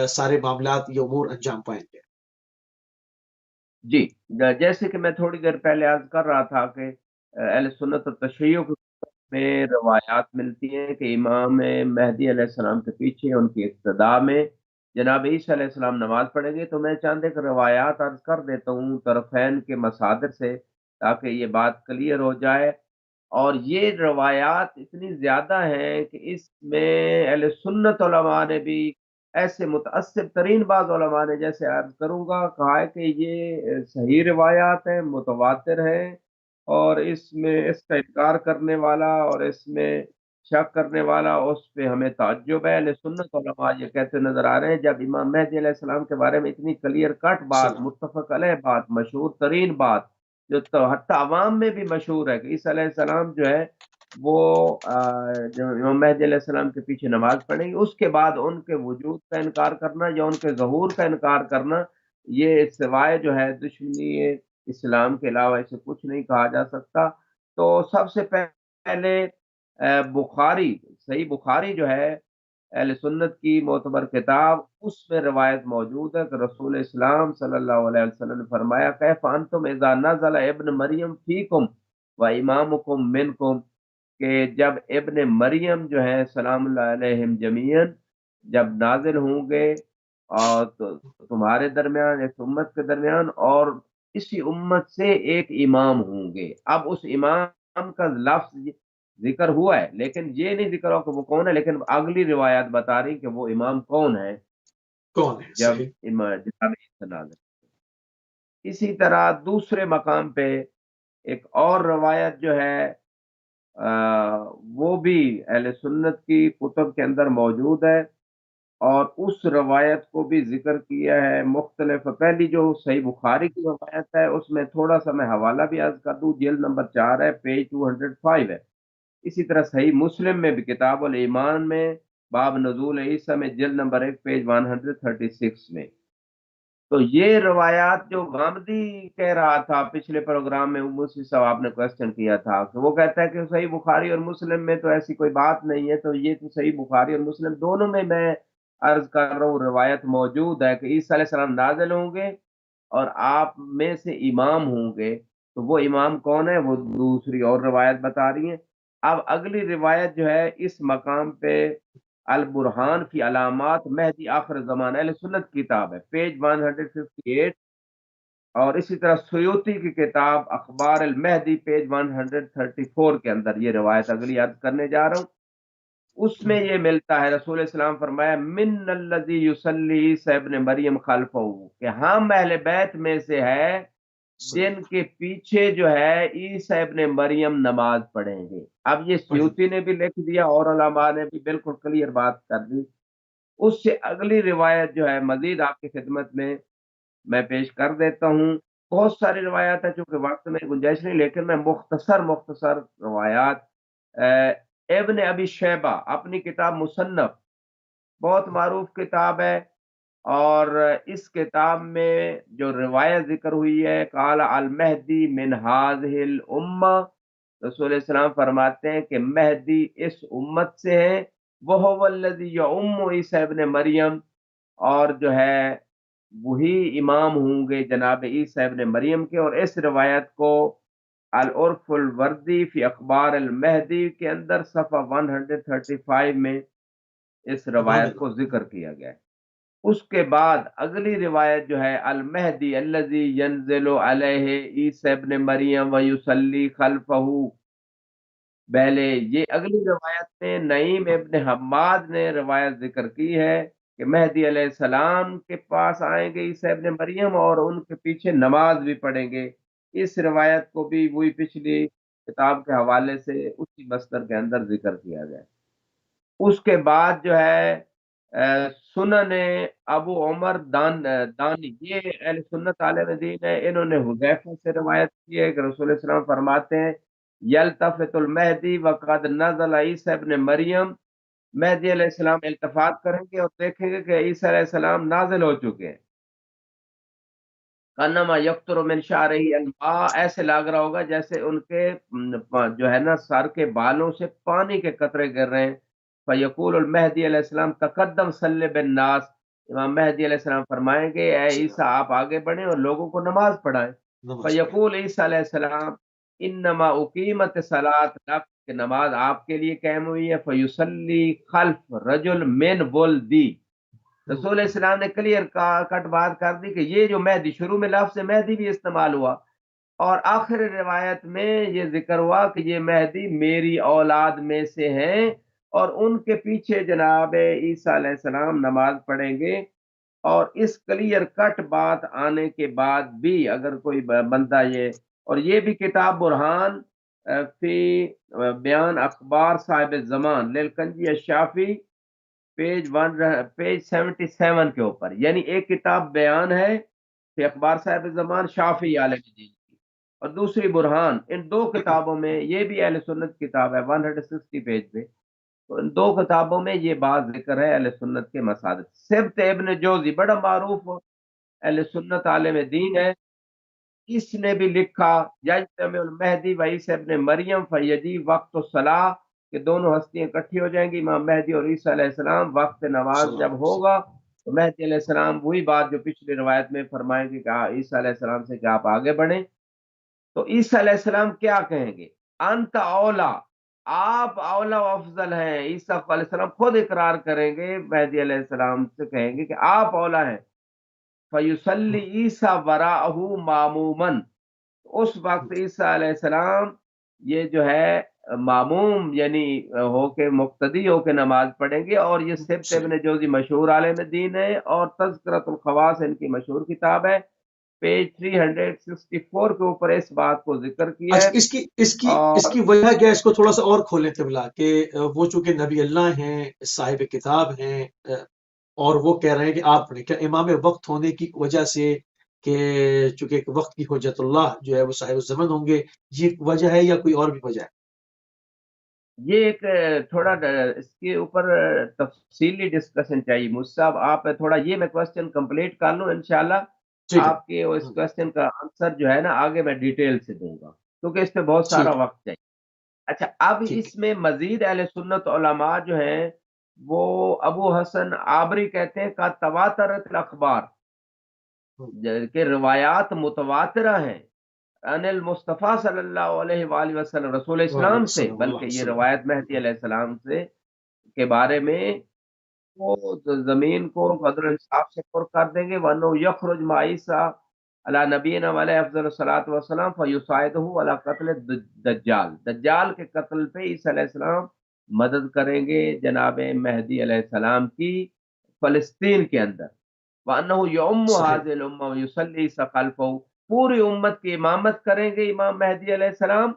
سارے معاملات یہ امور انجام پائیں گے۔ جی جیسے کہ میں تھوڑی دیر پہلے عرض کر رہا تھا کہ اہل سنت و تشیع میں روایات ملتی ہیں کہ امام مہدی علیہ السلام کے پیچھے ان کی اقتداء میں جناب عیسیٰ علیہ السلام نماز پڑھیں گے. تو میں چاند ایک روایات عرض کر دیتا ہوں طرفین کے مصادر سے، تاکہ یہ بات کلیئر ہو جائے. اور یہ روایات اتنی زیادہ ہیں کہ اس میں اہل سنت علماء نے بھی، ایسے متعصب ترین بعض علماء نے، جیسے عرض کروں گا، کہا ہے کہ یہ صحیح روایات ہیں، متواتر ہیں، اور اس میں اس کا انکار کرنے والا اور اس میں شک کرنے والا اس پہ ہمیں تعجب ہے. اہل سنت علماء یہ کہتے نظر آ رہے ہیں جب امام مہدی علیہ السلام کے بارے میں اتنی کلیئر کٹ بات، سلام۔ متفق علیہ بات، مشہور ترین بات، جو تو حتی عوام میں بھی مشہور ہے کہ عیسیٰ علیہ السلام جو ہے وہ جو امام مہدی علیہ السلام کے پیچھے نماز پڑھیں گے، اس کے بعد ان کے وجود کا انکار کرنا یا ان کے ظہور کا انکار کرنا، یہ سوائے جو ہے دشمنی اسلام کے علاوہ اسے کچھ نہیں کہا جا سکتا. تو سب سے پہلے بخاری، صحیح بخاری جو ہے اہل سنت کی معتبر کتاب، اس میں روایت موجود ہے کہ رسول اسلام صلی اللہ علیہ وسلم نے فرمایا کیف انتم اذا نزل ابن مریم فیکم و امامکم منکم، کہ جب ابن مریم جو ہے سلام اللہ علیہم جمیعاً جب نازل ہوں گے اور تمہارے درمیان، اس امت کے درمیان، اور اسی امت سے ایک امام ہوں گے. اب اس امام کا لفظ ذکر ہوا ہے لیکن یہ نہیں ذکر ہوا کہ وہ کون ہے، لیکن اگلی روایات بتا رہی کہ وہ امام کون ہے کون ہے؟ جب صحیح۔ جناب عیسیٰ نازل. اسی طرح دوسرے مقام پہ ایک اور روایت جو ہے وہ بھی اہل سنت کی کتب کے اندر موجود ہے، اور اس روایت کو بھی ذکر کیا ہے مختلف. پہلی جو صحیح بخاری کی روایت ہے اس میں تھوڑا سا میں حوالہ بھی عرض کر دوں، جلد نمبر 4 ہے، پیج 205 ہے. اسی طرح صحیح مسلم میں بھی کتاب الایمان میں باب نزول عیسیٰ میں جلد نمبر 1 پیج 136 میں. تو یہ روایات جو غامدی کہہ رہا تھا پچھلے پروگرام میں، موسی صاحب آپ نے کوشچن کیا تھا کہ وہ کہتا ہے کہ صحیح بخاری اور مسلم میں تو ایسی کوئی بات نہیں ہے، تو یہ تو صحیح بخاری اور مسلم دونوں میں عرض کر رہا ہوں روایت موجود ہے کہ عیسیٰ علیہ السلام نازل ہوں گے اور آپ میں سے امام ہوں گے. تو وہ امام کون ہے وہ دوسری اور روایت بتا رہی ہیں. اب اگلی روایت جو ہے اس مقام پہ البرہان فی علامات مہدی آخر زمان، اہل سنت کتاب ہے، پیج 158، اور اسی طرح سیوطی کی کتاب اخبار المہدی پیج 134 کے اندر یہ روایت اگلی عرض کرنے جا رہا ہوں. اس میں یہ ملتا ہے رسول اسلام فرمایا من الذی یصلی عیسی ابن مریم خلفہ، کہ ہم اہل بیت میں سے ہے جن کے پیچھے جو ہے عیسی ابن مریم نماز پڑھیں گے. اب یہ پڑھیں۔ سیوطی نے بھی لکھ دیا اور علماء نے بھی بالکل کلیئر بات کر دی. اس سے اگلی روایت جو ہے مزید آپ کی خدمت میں پیش کر دیتا ہوں. بہت ساری روایات ہیں، چونکہ وقت میں گنجائش نہیں، لیکن میں مختصر روایات. ابن ابی شیبہ اپنی کتاب مصنف، بہت معروف کتاب ہے، اور اس کتاب میں جو روایت ذکر ہوئی ہے قال المہدی من هذه الامہ، رسول السلام فرماتے ہیں کہ مہدی اس امت سے ہے، وہ الذی یعم عیسی ابن مریم، اور جو ہے وہی امام ہوں گے جناب عیسی ابن مریم کے۔ اور اس روایت کو العرف الوردی فی اخبار المہدی کے اندر صفحہ 135 میں اس سبحان روایت اللہ۔ کو ذکر کیا گیا ہے۔ اس کے بعد اگلی روایت جو ہے المہدی الذی ینزل علیہ عیسی ابن مریم ویصلی خلفہ، پہلے یہ اگلی روایت میں نعیم ابن حماد نے روایت ذکر کی ہے کہ مہدی علیہ السلام کے پاس آئیں گے عیسی ابن مریم اور ان کے پیچھے نماز بھی پڑھیں گے۔ اس روایت کو بھی وہی پچھلی کتاب کے حوالے سے اسی مصدر کے اندر ذکر کیا گیا۔ اس کے بعد جو ہے سنن ابو عمر دانی، یہ اہل سنت عالم دین ہے، انہوں نے حذیفہ سے روایت کی ہے کہ رسول اللہ صلی اللہ علیہ وسلم فرماتے ہیں یلتفت المہدی وقد نزل عیسی ابن مریم، مہدی علیہ السلام التفات کریں گے اور دیکھیں گے کہ عیسی علیہ السلام نازل ہو چکے ہیں۔ کانما یقطر من شعرہ الماء، ایسے لگ رہا ہوگا جیسے ان کے جو ہے نا سر کے بالوں سے پانی کے قطرے گر رہے ہیں۔ فیقول المہدی علیہ السلام تقدم صلی بالناس، امام مہدی علیہ السلام فرمائیں گے اے عیسیٰ آپ آگے بڑھیں اور لوگوں کو نماز پڑھائیں۔ نماز پڑھیں۔ فیقول عیسیٰ علیہ السلام انما اقیمت صلاۃ لک، کہ نماز آپ کے لیے قائم ہوئی ہے، فیصلی خلف رجل من ولدی، رسول علیہ السلام نے کلیئر کٹ بات کر دی کہ یہ جو مہدی، شروع میں لفظ مہدی بھی استعمال ہوا اور آخر روایت میں یہ ذکر ہوا کہ یہ مہدی میری اولاد میں سے ہیں اور ان کے پیچھے جناب عیسیٰ علیہ السلام نماز پڑھیں گے۔ اور اس کلیئر کٹ بات آنے کے بعد بھی اگر کوئی بندہ یہ، اور یہ بھی کتاب برہان فی بیان اخبار صاحب زمان للکنجی الشافی، پیج 77 کے اوپر، یعنی ایک کتاب بیان ہے کہ اخبار صاحب زمان شافعی عالم دین کی، اور دوسری برہان، ان دو کتابوں میں، یہ بھی اہل سنت کتاب ہے 160 پیج پہ، تو ان دو کتابوں میں یہ بات ذکر ہے اہل سنت کے مسادر۔ سبت ابن جوزی بڑا معروف اہل سنت عالم دین ہے، اس نے بھی لکھا یجتمع المہدی و عیسی ابن مریم فیجی وقت الصلاح، کہ دونوں ہستیاں اکٹھی ہو جائیں گی، امام مہدی اور عیسیٰ علیہ السلام، وقت نماز صلی اللہ جب علیہ وسلم۔ ہوگا تو مہدی علیہ السلام وہی بات جو پچھلی روایت میں فرمائیں گے کہ عیسیٰ علیہ السلام سے کہ آپ آگے بڑھیں، تو عیسیٰ علیہ السلام کیا کہیں گے؟ انت اولا، آپ اولا و افضل ہیں۔ عیسیٰ علیہ السلام خود اقرار کریں گے، مہدی علیہ السلام سے کہیں گے کہ آپ اولا ہیں۔ فیصلی عیسیٰ وراءہ معمومن، اس وقت عیسیٰ علیہ السلام یہ جو ہے معموم یعنی ہو کے مقتدی ہو کے نماز پڑھیں گے۔ اور یہ سبت صحیح۔ ابن جوزی مشہور عالم دین ہے اور تذکرۃ الخواص ان کی مشہور کتاب ہے، پیج 364 کے اوپر اس بات کو ذکر کیا اچھا، ہے۔ اس اور کی وجہ کیا ہے؟ اس کو تھوڑا سا اور کھولیں قبلہ کہ وہ چونکہ نبی اللہ ہیں، صاحب کتاب ہیں، اور وہ کہہ رہے ہیں کہ آپ پڑھیں، کیا امام وقت ہونے کی وجہ سے کہ چونکہ ایک وقت کی حجت اللہ جو ہے وہ صاحب الزمن ہوں گے، یہ وجہ ہے یا کوئی اور بھی وجہ ہے؟ یہ ایک تھوڑا اس کے اوپر تفصیلی ڈسکشن چاہیے مجھ صاحب، آپ تھوڑا یہ میں کوسچن کمپلیٹ کر لوں انشاءاللہ، ٹھیک ہے۔ آپ کے اس کوسچن کا آنسر جو ہے نا آگے میں ڈیٹیل سے دوں گا کیونکہ اس پہ بہت سارا ٹھیک ہے۔ وقت چاہیے۔ اچھا، اب ٹھیک ہے۔ اس میں مزید اہل سنت علماء جو ہیں وہ ابو حسن عابری کہتے ہیں کا تواترت الاخبار، کہ روایات متواترہ ہیں ان المصطفیٰ صلی اللہ علیہ وآلہ وسلم، رسول وعلیہ اسلام سے، وسلم، اللہ بلکہ یہ وسلم۔ روایت مہدی علیہ السلام سے کے بارے میں، وہ زمین کو قدر انصاف سے پر کر دیں گے، وَأَنَّهُ يَخْرُجُ مَعَ عِيسَىٰ عَلَىٰ نَبِيِّنَا وَعَلَيْهِ أَفْضَلُ الصَّلَاةُ وَالسَّلَامُ فَيُسَاعِدُهُ عَلَىٰ قَتْلِ الدَّجَّالِ، دجال کے قتل پہ عیسیٰ علیہ السلام مدد کریں گے جناب مہدی علیہ السلام کی فلسطین کے اندر۔ وَأَنَّهُ يُعُمُّ صحیح۔ هَٰذِهِ الْأُمَّةَ وَيُصَلِّي عِيسَىٰ خَلْفَهُ، پوری امت کی امامت کریں گے امام مہدی علیہ السلام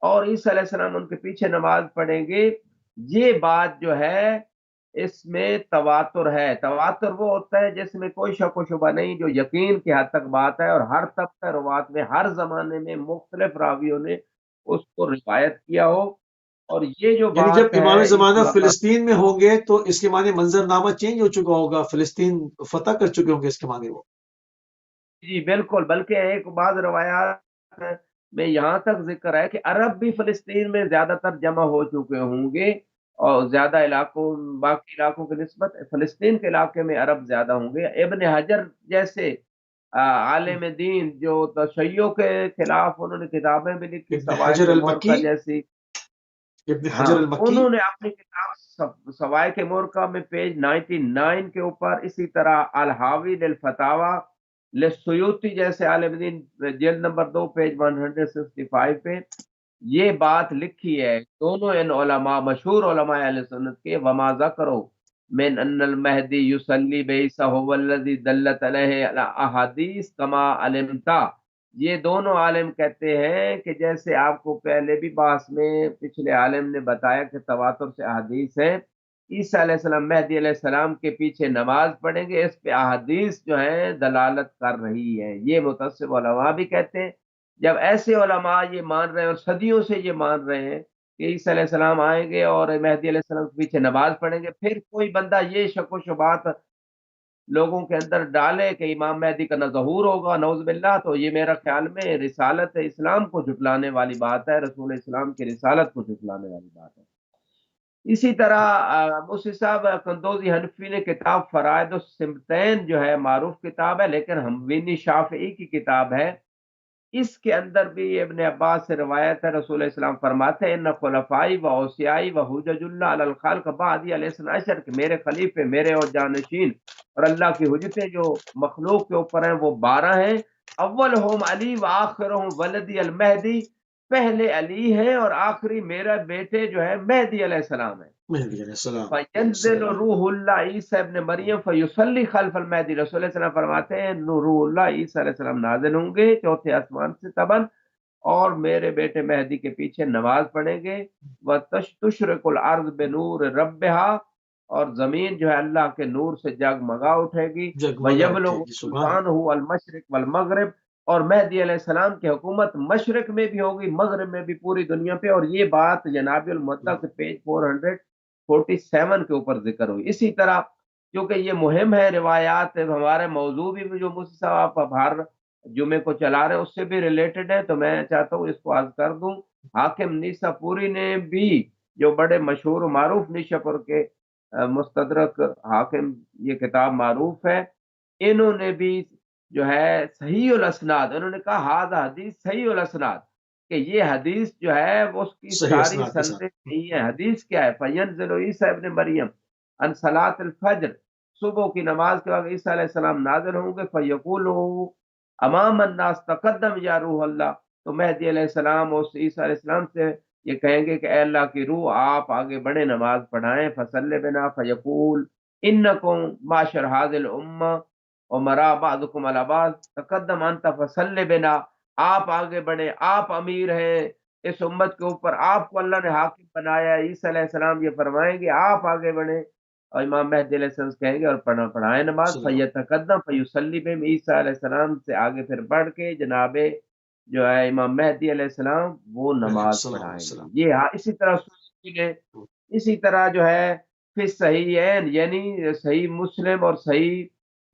اور عیسیٰ علیہ السلام ان کے پیچھے نماز پڑھیں گے۔ یہ بات جو ہے اس میں تواتر ہے، تواتر وہ ہوتا ہے جس میں کوئی شک و شبہ نہیں، جو یقین کی حد تک بات ہے، اور ہر طبقہ روات میں ہر زمانے میں مختلف راویوں نے اس کو روایت کیا ہو، اور یہ جو یعنی جب بات امام ہے اس زمانہ وقت، فلسطین میں ہوں گے تو اس کے معنی منظر نامہ چینج ہو چکا ہوگا، فلسطین فتح کر چکے ہوں گے اس کے معنی وہ۔ جی بالکل، بلکہ ایک بعض روایات میں یہاں تک ذکر ہے کہ عرب بھی فلسطین میں زیادہ تر جمع ہو چکے ہوں گے، اور زیادہ علاقوں، باقی علاقوں کی نسبت فلسطین کے علاقے میں عرب زیادہ ہوں گے۔ ابن حجر جیسے عالم دین جو تشیع کے خلاف انہوں نے کتابیں بھی لکھی، ابن سوائے حجر کے المکی، مورکہ جیسی، ابن ہاں حجر المکی۔ انہوں نے اپنی کتاب سوائے کے مورکہ میں پیج 99 کے اوپر، اسی طرح الحاوی للفتاوی للسیوطی جیسے عالم دین جلد نمبر 2 پیج 165 پہ یہ بات لکھی ہے، دونوں ان علماء مشہور علماء اہل سنت کے، وما ذکروا من ان المہدی یصلی بعیسیٰ هو الذی دلت علیہ الاحادیث کما علمتا، یہ دونوں عالم کہتے ہیں کہ جیسے آپ کو پہلے بھی بحث میں پچھلے عالم نے بتایا کہ تواتر سے احادیث ہیں، عیسیٰ علیہ السلام مہدی علیہ السلام کے پیچھے نماز پڑھیں گے، اس پہ احادیث جو ہیں دلالت کر رہی ہیں، یہ متعصب علماء بھی کہتے ہیں۔ جب ایسے علماء یہ مان رہے ہیں اور صدیوں سے یہ مان رہے ہیں کہ عیسیٰ علیہ السلام آئیں گے اور مہدی علیہ السلام کے پیچھے نماز پڑھیں گے، پھر کوئی بندہ یہ شک و شبہات لوگوں کے اندر ڈالے کہ امام مہدی کا نہ ظہور ہوگا نعوذ باللہ، تو یہ میرا خیال میں رسالت اسلام کو جھٹلانے والی بات ہے، رسول اسلام کی رسالت کو جھٹلانے والی بات ہے۔ اسی طرح مفتی صاحب قندوزی حنفی نے کتاب فرائض السمتین جو ہے معروف کتاب ہے، لیکن ہموینی شافعی کی کتاب ہے، اس کے اندر بھی ابن عباس سے روایت ہے، رسول اسلام فرماتے ہیں ان خلفائی و اوصیائی و حجج اللہ علی الخلق بعدی علیہ السلام عشر، کہ میرے خلیفے، میرے اور جانشین اور اللہ کی حجتیں جو مخلوق کے اوپر ہیں وہ 12 ہیں، اولہم علی و آخرہم ولدی المہدی، پہلے علی ہیں اور آخری میرا بیٹے جو ہے مہدی علیہ السلام ہے۔ مہدی علیہ السلام صلی فینزل اللہ علیہ روح اللہ عیسیٰ ابن مریم فیصلی خلف المہدی، رسول اللہ علیہ وسلم فرماتے ہیں روح اللہ عیسیٰ علیہ السلام نازل ہوں گے چوتھے آسمان سے تبن، اور میرے بیٹے مہدی کے پیچھے نماز پڑھیں گے، وَتَشْرِقُ الْأَرْضُ بِنُورِ رَبِّهَا، اور زمین جو ہے اللہ کے نور سے جگمگا اٹھے گی، جگمگا اٹھے وَيَبْلُغُ گی، سبحان اللہ۔ سُلْطَانُهُ الْمَشْرِقِ وَالْمَغْرِبِ، اور مہدی علیہ السلام کی حکومت مشرق میں بھی ہوگی، مغرب میں بھی، پوری دنیا پہ، اور یہ بات جناب المدہ کے پیج 447 کے اوپر ذکر ہوئی۔ اسی طرح کیونکہ یہ مہم ہے روایات، ہمارے موضوع بھی جو مفتی صاحب آپ ہر جمعے کو چلا رہے ہیں اس سے بھی ریلیٹڈ ہے، تو میں چاہتا ہوں اس کو عرض کر دوں۔ حاکم نیسا پوری نے بھی، جو بڑے مشہور و معروف نیشاپور کے مستدرک حاکم، یہ کتاب معروف ہے، انہوں نے بھی جو ہے صحیح الاسناد، انہوں نے کہا ھذا حدیث صحیح الاسناد، کہ یہ حدیث جو ہے وہ اس کی صحیح ساری اسناد کے ساتھ۔ سندیں صحیح ہیں۔ حدیث کیا ہے؟ فینزل عیسیٰ ابن مریم عن صلاۃ الفجر، صبح کی نماز کے وقت عیسیٰ علیہ السلام نازل ہوں گے، فیقول امام الناس تقدم یا روح اللہ، تو مہدی علیہ السلام اس عیسیٰ علیہ السلام سے یہ کہیں گے کہ اے اللہ کی روح آپ آگے بڑھیں، نماز پڑھائیں، فصلی بنا فیقول انکم معاشر هذه الامہ ومرا بعضکم علی بعض تقدم انت فصلی بنا، آپ آگے بڑھیں، آپ امیر ہیں اس امت کے اوپر، آپ کو اللہ نے حاکم بنایا ہے، عیسیٰ علیہ السلام یہ فرمائیں گے آپ آگے بڑھیں، اور امام مہدی علیہ السلام کہیں گے اور پڑھائیں نماز، صلی اللہ فیتقدم فیصلی بہم، عیسیٰ علیہ السلام سے آگے پھر بڑھ کے جناب جو ہے امام مہدی علیہ السلام وہ علیہ نماز پڑھائیں السلام۔ گے۔ یہ اسی طرح اسی طرح جو ہے پھر صحیحین یعنی صحیح مسلم اور صحیح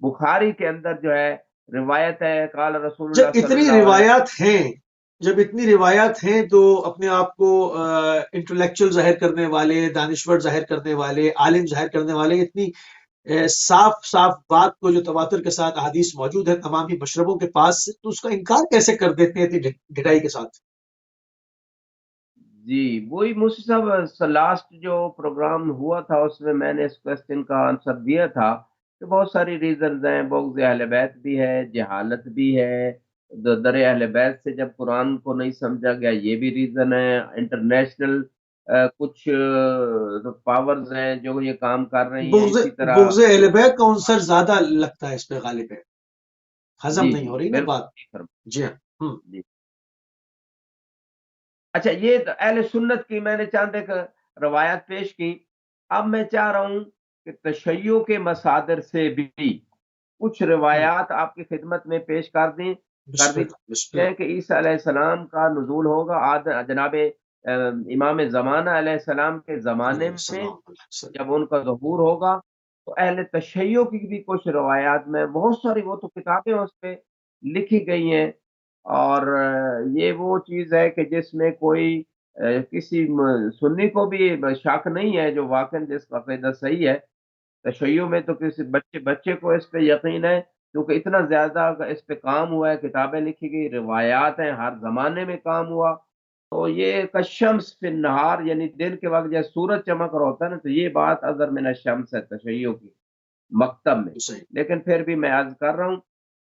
بخاری کے اندر جو ہے روایت ہے، قال رسول اللہ جب صلی اتنی اللہ علیہ روایات ہیں، جب اتنی روایات ہیں تو اپنے آپ کو انٹلیکچوئل ظاہر کرنے والے، دانشور ظاہر کرنے والے، عالم ظاہر کرنے والے، اتنی صاف صاف بات کو جو تواتر کے ساتھ احادیث موجود ہے تمامی مشربوں کے پاس، تو اس کا انکار کیسے کر دیتے ہیں اتنی ڈھٹائی کے ساتھ؟ جی وہی مفتی صاحب لاسٹ جو پروگرام ہوا تھا اس میں نے اس کوسچن کا آنسر دیا تھا کہ بہت ساری ریزنز ہیں، بغض اہل بیت بھی ہے، جہالت بھی ہے، در اہل بیت سے جب قرآن کو نہیں سمجھا گیا یہ بھی ریزن ہے، انٹرنیشنل کچھ پاورز ہیں جو یہ کام کر رہی ہیں، اسی طرح بغض اہل بیت کا عنصر زیادہ لگتا ہے اس پہ، غالب ہے، ہضم جی نہیں جی ہو رہی نا بالکل بات۔ ٹھیک فرمایا۔ جی ہاں۔ جی اچھا، یہ تو اہل سنت کی میں نے چاند ایک روایت پیش کی، اب میں چاہ رہا ہوں کہ تشیع کے مصادر سے بھی کچھ روایات آپ کی خدمت میں پیش کر دی بسم اللہ بسم جائیں کہ عیسیٰ علیہ السلام کا نزول ہوگا، جناب امام زمانہ علیہ السلام کے زمانے علیہ میں السلام علیہ السلام۔ جب ان کا ظہور ہوگا تو اہل تشیع کی بھی کچھ روایات میں بہت ساری، وہ تو کتابیں اس پہ لکھی گئی ہیں، اور یہ وہ چیز ہے کہ جس میں کوئی کسی سنی کو بھی شک نہیں ہے، جو واقعا جس کا عقیدہ صحیح ہے۔ تشیع میں تو کسی بچے بچے کو اس پہ یقین ہے، کیونکہ اتنا زیادہ اس پہ کام ہوا ہے، کتابیں لکھی گئی، روایات ہیں، ہر زمانے میں کام ہوا۔ تو یہ کشمس فی النہار، یعنی دن کے وقت جب سورج چمک رہا ہوتا ہے نا، تو یہ بات اظہر من الشمس ہے تشیع کی مکتب میں۔ صحیح۔ لیکن پھر بھی میں عرض کر رہا ہوں،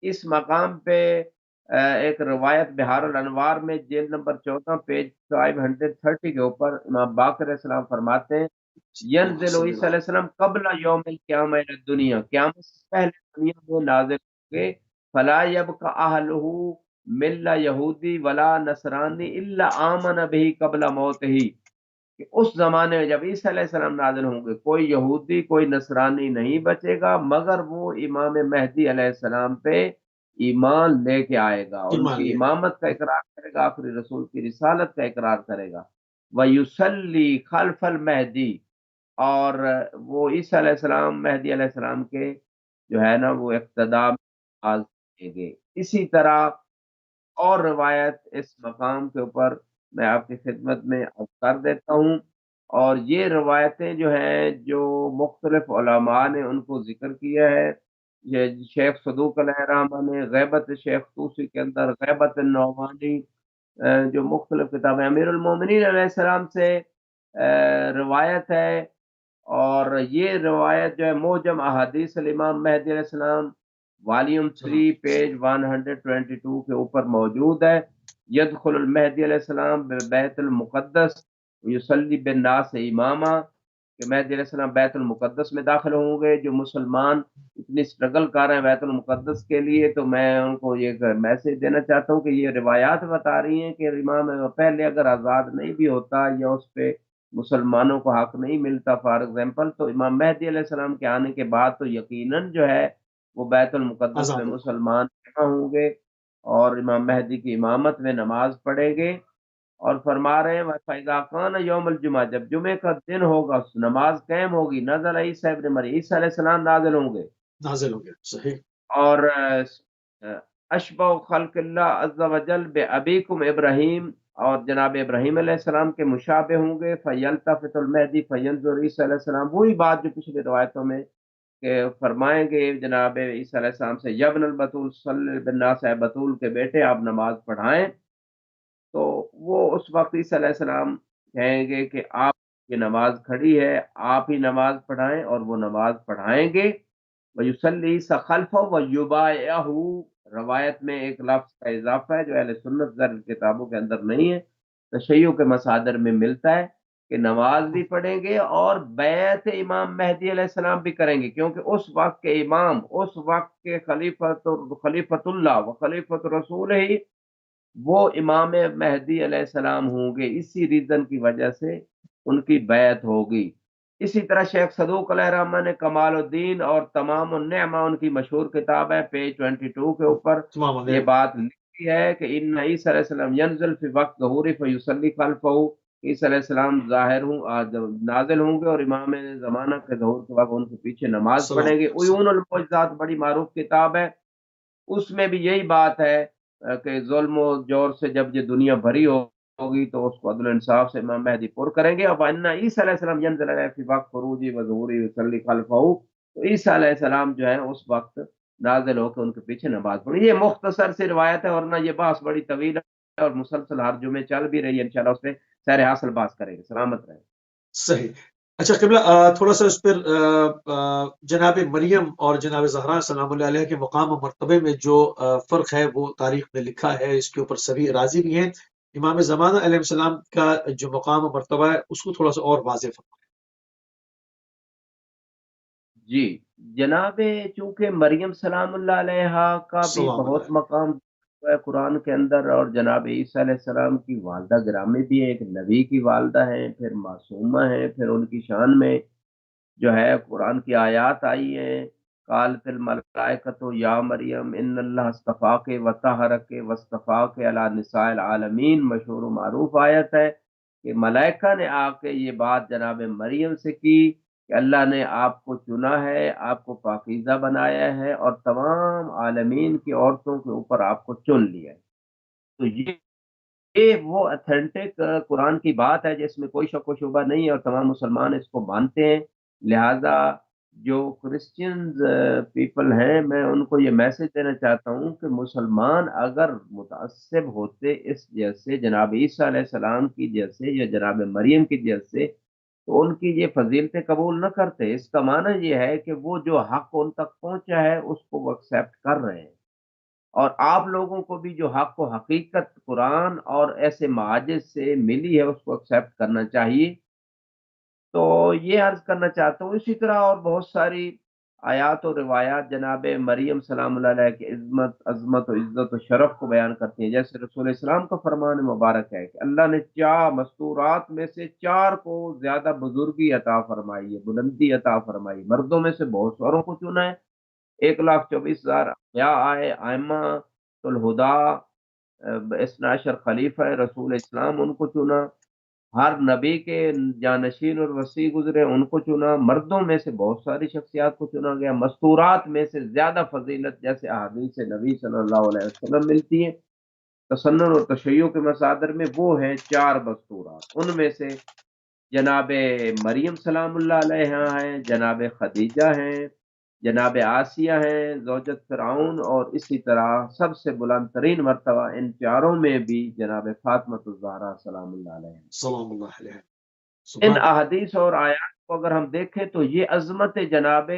اس مقام پہ ایک روایت بہار الانوار میں جلد نمبر 14 پیج 530 کے اوپر امام باقر علیہ السلام فرماتے ہیں، اللہ ینزل صلی عیسی اللہ علیہ السلام قبل یوم القیامہ الی الدنیا، قیامت سے پہلے دنیا میں نازل ہوں گے، فلا یبقى اہلہ مل یہودی ولا نصرانی الا آمن به قبل موتہ، کہ اس زمانے میں جب عیسیٰ علیہ السلام نازل ہوں گے، کوئی یہودی کوئی نصرانی نہیں بچے گا مگر وہ امام مہدی علیہ السلام پہ ایمان لے کے آئے گا، ان ایمان کی لے آئے۔ امامت کا اقرار کرے گا، آخری رسول کی رسالت کا اقرار کرے گا۔ وَيُصَلِّي خَلْفَ الْمَهْدِي، اور وہ عیسیٰ علیہ السلام مہدی علیہ السلام کے جو ہے نا وہ اقتداء میں نماز پڑھیں گے۔ اسی طرح اور روایت اس مقام کے اوپر میں آپ کی خدمت میں عرض کر دیتا ہوں، اور یہ روایتیں جو ہیں جو مختلف علماء نے ان کو ذکر کیا ہے، یہ شیخ صدوق علیہ الرحمہ نے غیبت شیخ طوسی کے اندر، غیبت النعمانی، جو مختلف کتابیں امیر المومنین علیہ السلام سے روایت ہے، اور یہ روایت جو ہے موجم احادیث الامام مہدی علیہ السلام والیوم 3 پیج 122 کے اوپر موجود ہے۔ یدخل المہدی علیہ السلام بیت المقدس یصلی بالناس امامہ، کہ مہدی علیہ السلام بیت المقدس میں داخل ہوں گے۔ جو مسلمان اتنی سٹرگل کر رہے ہیں بیت المقدس کے لیے، تو میں ان کو یہ میسج دینا چاہتا ہوں کہ یہ روایات بتا رہی ہیں کہ امام پہلے اگر آزاد نہیں بھی ہوتا یا اس پہ مسلمانوں کو حق نہیں ملتا فار ایگزامپل، تو امام مہدی علیہ السلام کے آنے کے بعد تو یقیناً جو ہے وہ بیت المقدس میں آزاد ہوگا۔ مسلمان جمع ہوں گے اور امام مہدی کی امامت میں نماز پڑھیں گے۔ اور فرما رہے ہیں فَإِذَا كَانَ يَوْمُ الْجُمعہ، جب جمعے کا دن ہوگا نماز قائم ہوگی، نزل عیسیٰ ابن مریم، عیسیٰ علیہ السلام نازل ہوں گے، نازل ہو گیا، صحیح۔ اور اشبہ خلق اللہ عز وجل بأبیکم ابراہیم، اور جناب ابراہیم علیہ السلام کے مشابہ ہوں گے، فیلتفت المہدی فینظر عیسیٰ علیہ السلام، وہی بات جو پچھلی روایتوں میں کہ فرمائیں گے جناب عیسیٰ علیہ السلام سے، یبن البتول صلی بالناس، اے بتول کے بیٹے آپ نماز پڑھائیں، تو وہ اس وقت عیسیٰ علیہ السلام کہیں گے کہ آپ یہ نماز کھڑی ہے، آپ ہی نماز پڑھائیں، اور وہ نماز پڑھائیں گے۔ وَيُصَلِّي عِيسَىٰ خَلْفَهُ وَيُبَايِعُهُ، روایت میں ایک لفظ کا اضافہ ہے جو اہل سنت زر کتابوں کے اندر نہیں ہے، تشیع کے مصادر میں ملتا ہے کہ نماز بھی پڑھیں گے اور بیعت امام مہدی علیہ السلام بھی کریں گے، کیونکہ اس وقت کے امام، اس وقت کے خلیفۃ اللہ و خلیفۃ رسول ہی وہ امام مہدی علیہ السلام ہوں گے، اسی ریزن کی وجہ سے ان کی بیعت ہوگی۔ اسی طرح شیخ صدوق علیہ الرحمہ نے کمال الدین اور تمام النعمہ، ان کی مشہور کتاب ہے، پیج 22 کے اوپر تمام یہ علیہ۔ بات لکھی ہے کہ ان عیسیٰ علیہ السلام ینزل فی وقت ظہوری فیصلی خلفہ، عیسیٰ علیہ السلام ظاہر نازل ہوں گے اور امام زمانہ کے ظہور کے وقت ان کے پیچھے نماز السلام پڑھیں گے۔ السلام۔ عیون المعجزات بڑی معروف کتاب ہے، اس میں بھی یہی بات ہے کہ ظلم و جور سے جب یہ دنیا بھری ہوگی تو اس کو عدل و انصاف سے امام مہدی پر کریں گے۔ اور وَإِنَّ عیسیٰ علیہ السلام ينزل علیہ فی وقت خروجی و ظہوری یصلی خلفہ، تو عیسیٰ علیہ السلام جو ہے اس وقت نازل ہو کے ان کے پیچھے نماز پڑھی۔ یہ مختصر سی روایت ہے، ورنہ یہ بحث بڑی طویل ہے اور مسلسل ہر جمعے چل بھی رہی ہے، انشاءاللہ اس پہ سیر حاصل بحث کریں گے۔ سلامت رہیں۔ صحیح۔ اچھا قبلہ، تھوڑا سا اس پر جناب مریم اور جناب زہرا سلام اللہ علیہ کے مقام و مرتبے میں جو فرق ہے وہ تاریخ میں لکھا ہے، اس کے اوپر سبھی راضی بھی ہیں۔ امام زمانہ علیہ السلام کا جو مقام و مرتبہ ہے اس کو تھوڑا سا اور واضح فرمائیں۔ جی جناب، چونکہ مریم سلام اللہ علیہا کا بھی سلام اللہ بہت علیہ۔ مقام ہے قرآن کے اندر، اور جناب عیسیٰ علیہ السلام کی والدہ گرامی بھی ہے، ایک نبی کی والدہ ہیں، پھر معصومہ ہیں، پھر ان کی شان میں جو ہے قرآن کی آیات آئی ہیں، قالت الملائکۃ یا مریم ان اللہ اصطفاک وطہرک واصطفاک علی نساء العالمین، مشہور و معروف آیت ہے۔ کہ ملائکہ نے آ کے یہ بات جناب مریم سے کی کہ اللہ نے آپ کو چنا ہے، آپ کو پاکیزہ بنایا ہے اور تمام عالمین کی عورتوں کے اوپر آپ کو چن لیا ہے۔ تو یہ وہ اتھینٹک قرآن کی بات ہے جس میں کوئی شک و شبہ نہیں ہے، اور تمام مسلمان اس کو مانتے ہیں۔ لہذا جو کرسچنز پیپل ہیں، میں ان کو یہ میسج دینا چاہتا ہوں کہ مسلمان اگر متعصب ہوتے اس جیسے جناب عیسیٰ علیہ السلام کی جیسے یا جناب مریم کی جیسے، تو ان کی یہ فضیلتیں قبول نہ کرتے۔ اس کا معنی یہ ہے کہ وہ جو حق ان تک پہنچا ہے اس کو وہ ایکسیپٹ کر رہے ہیں، اور آپ لوگوں کو بھی جو حق و حقیقت قرآن اور ایسے معاجز سے ملی ہے اس کو ایکسیپٹ کرنا چاہیے۔ تو یہ عرض کرنا چاہتا ہوں، اسی طرح اور بہت ساری آیات و روایات جناب مریم سلام اللہ علیہ کی عظمت و عزت و شرف کو بیان کرتی ہیں، جیسے رسول اسلام کا فرمان مبارک ہے کہ اللہ نے چار مستورات میں سے چار کو زیادہ بزرگی عطا فرمائی ہے، بلندی عطا فرمائی، مردوں میں سے بہت ساروں کو چنا ہے، 1,24,000 انبیاء آئے، ائمہ الہدا، اثنا عشر خلیفہ رسول اسلام ان کو چنا، ہر نبی کے جانشین اور وسیع گزرے ان کو چنا، مردوں میں سے بہت ساری شخصیات کو چنا گیا، مستورات میں سے زیادہ فضیلت جیسے احادیث نبی صلی اللہ علیہ وسلم ملتی ہے تسنن اور تشیع کے مصادر میں، وہ ہیں چار مستورات، ان میں سے جناب مریم سلام اللہ علیہ ہیں، جناب خدیجہ ہیں، جناب آسیہ ہیں زوجت فرعون، اور اسی طرح سب سے بلند ترین مرتبہ ان چاروں میں بھی جناب فاطمہ الزہرا سلام اللہ علیہ ہیں۔ سلام اللہ علیہ، ان سبحان اللہ۔ احادیث اور آیات کو اگر ہم دیکھیں تو یہ عظمت جناب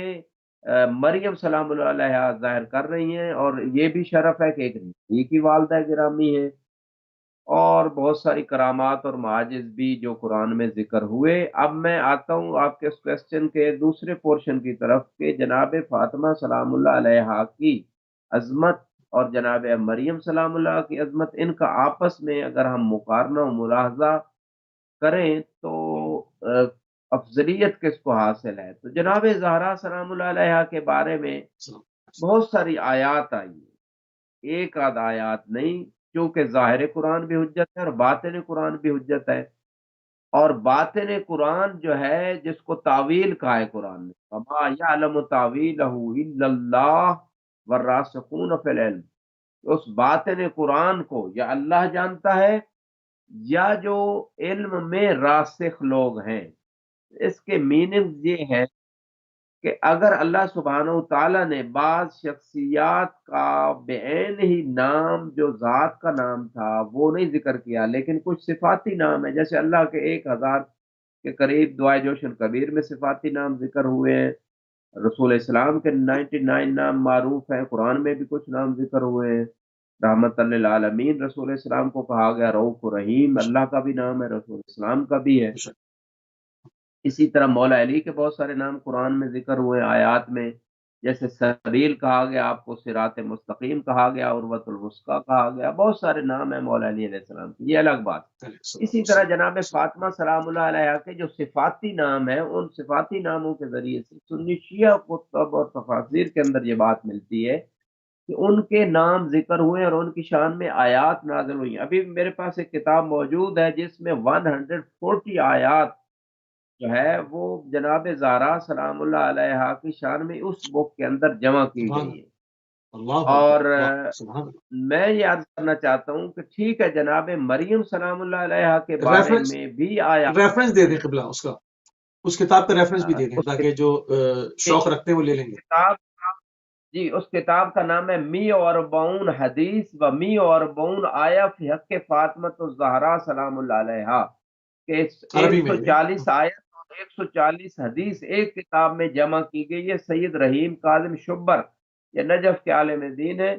مریم سلام اللہ علیہ ظاہر کر رہی ہیں، اور یہ بھی شرف ہے کہ ایک نبی کی والدہ گرامی ہے، اور بہت ساری کرامات اور معاجز بھی جو قرآن میں ذکر ہوئے۔ اب میں آتا ہوں آپ کے اس کوسچن کے دوسرے پورشن کی طرف کہ جناب فاطمہ سلام اللہ علیہ کی عظمت اور جناب مریم سلام اللہ کی عظمت، ان کا آپس میں اگر ہم مقارنہ و ملاحظہ کریں تو افضلیت کس کو حاصل ہے، تو جناب زہرا سلام اللہ علیہ کے بارے میں سلام۔ بہت ساری آیات آئی ہیں، ایک آدھ آیات نہیں، کیونکہ ظاہر قرآن بھی حجت ہے اور باطن قرآن بھی حجت ہے، اور باطن قرآن جو ہے جس کو تعویل کہا ہے قرآن نے، وَمَا يَعْلَمُ تَعْوِيلَهُ إِلَّا اللَّهُ وَالرَّاسِخُونَ فِي الْعِلْمِ، اس باطن قرآن کو یا اللہ جانتا ہے یا جو علم میں راسخ لوگ ہیں۔ اس کے میننگ یہ ہے کہ اگر اللہ سبحانہ و تعالیٰ نے بعض شخصیات کا بعین ہی نام جو ذات کا نام تھا وہ نہیں ذکر کیا، لیکن کچھ صفاتی نام ہے، جیسے اللہ کے 1,000 کے قریب دعائے جوش کبیر میں صفاتی نام ذکر ہوئے ہیں، رسول اسلام کے 99 نام معروف ہیں، قرآن میں بھی کچھ نام ذکر ہوئے ہیں، رحمت للعالمین رسول اسلام کو کہا گیا، رؤوف رحیم اللہ کا بھی نام ہے، رسول اسلام کا بھی ہے۔ اسی طرح مولا علی کے بہت سارے نام قرآن میں ذکر ہوئے آیات میں، جیسے سبیل کہا گیا، آپ کو صراط مستقیم کہا گیا، عروۃ الوثقیٰ کہا گیا، بہت سارے نام ہیں مولا علی علیہ السلام کی، یہ الگ بات۔ اسی طرح جناب فاطمہ سلام اللہ علیہ کے جو صفاتی نام ہیں، ان صفاتی ناموں کے ذریعے سے سنی شیعہ کتب اور تفاسیر کے اندر یہ بات ملتی ہے کہ ان کے نام ذکر ہوئے اور ان کی شان میں آیات نازل ہوئی ہیں۔ ابھی میرے پاس ایک کتاب موجود ہے جس میں 140 آیات جو ہے وہ جناب زہرا سلام اللہ علیہ کی شان میں اس بک کے اندر جمع کی سبحان گئی ہے۔ اللہ، اور واہ سبحان اللہ۔ میں یہ عرض کرنا چاہتا ہوں کہ ٹھیک ہے جناب مریم سلام اللہ علیہ کے بارے ریفرنس میں بھی آیا ریفرنس دے دیں قبلہ، اس کا، اس کتاب کا ریفرنس بھی دے دیں اس تاکہ جو شوق رکھتے ہیں وہ لے اس لیں گے۔ کتاب جی اس کتاب کا نام ہے 140 حدیث و 140 آیا فی حق فاطمۃ الزہرا سلام اللہ علیہ، کہ عربی میں ہے۔ 140 آیت اور 140 حدیث ایک کتاب میں جمع کی گئی ہے۔ سید رحیم کاظم شبر یہ نجف کے عالم دین ہے،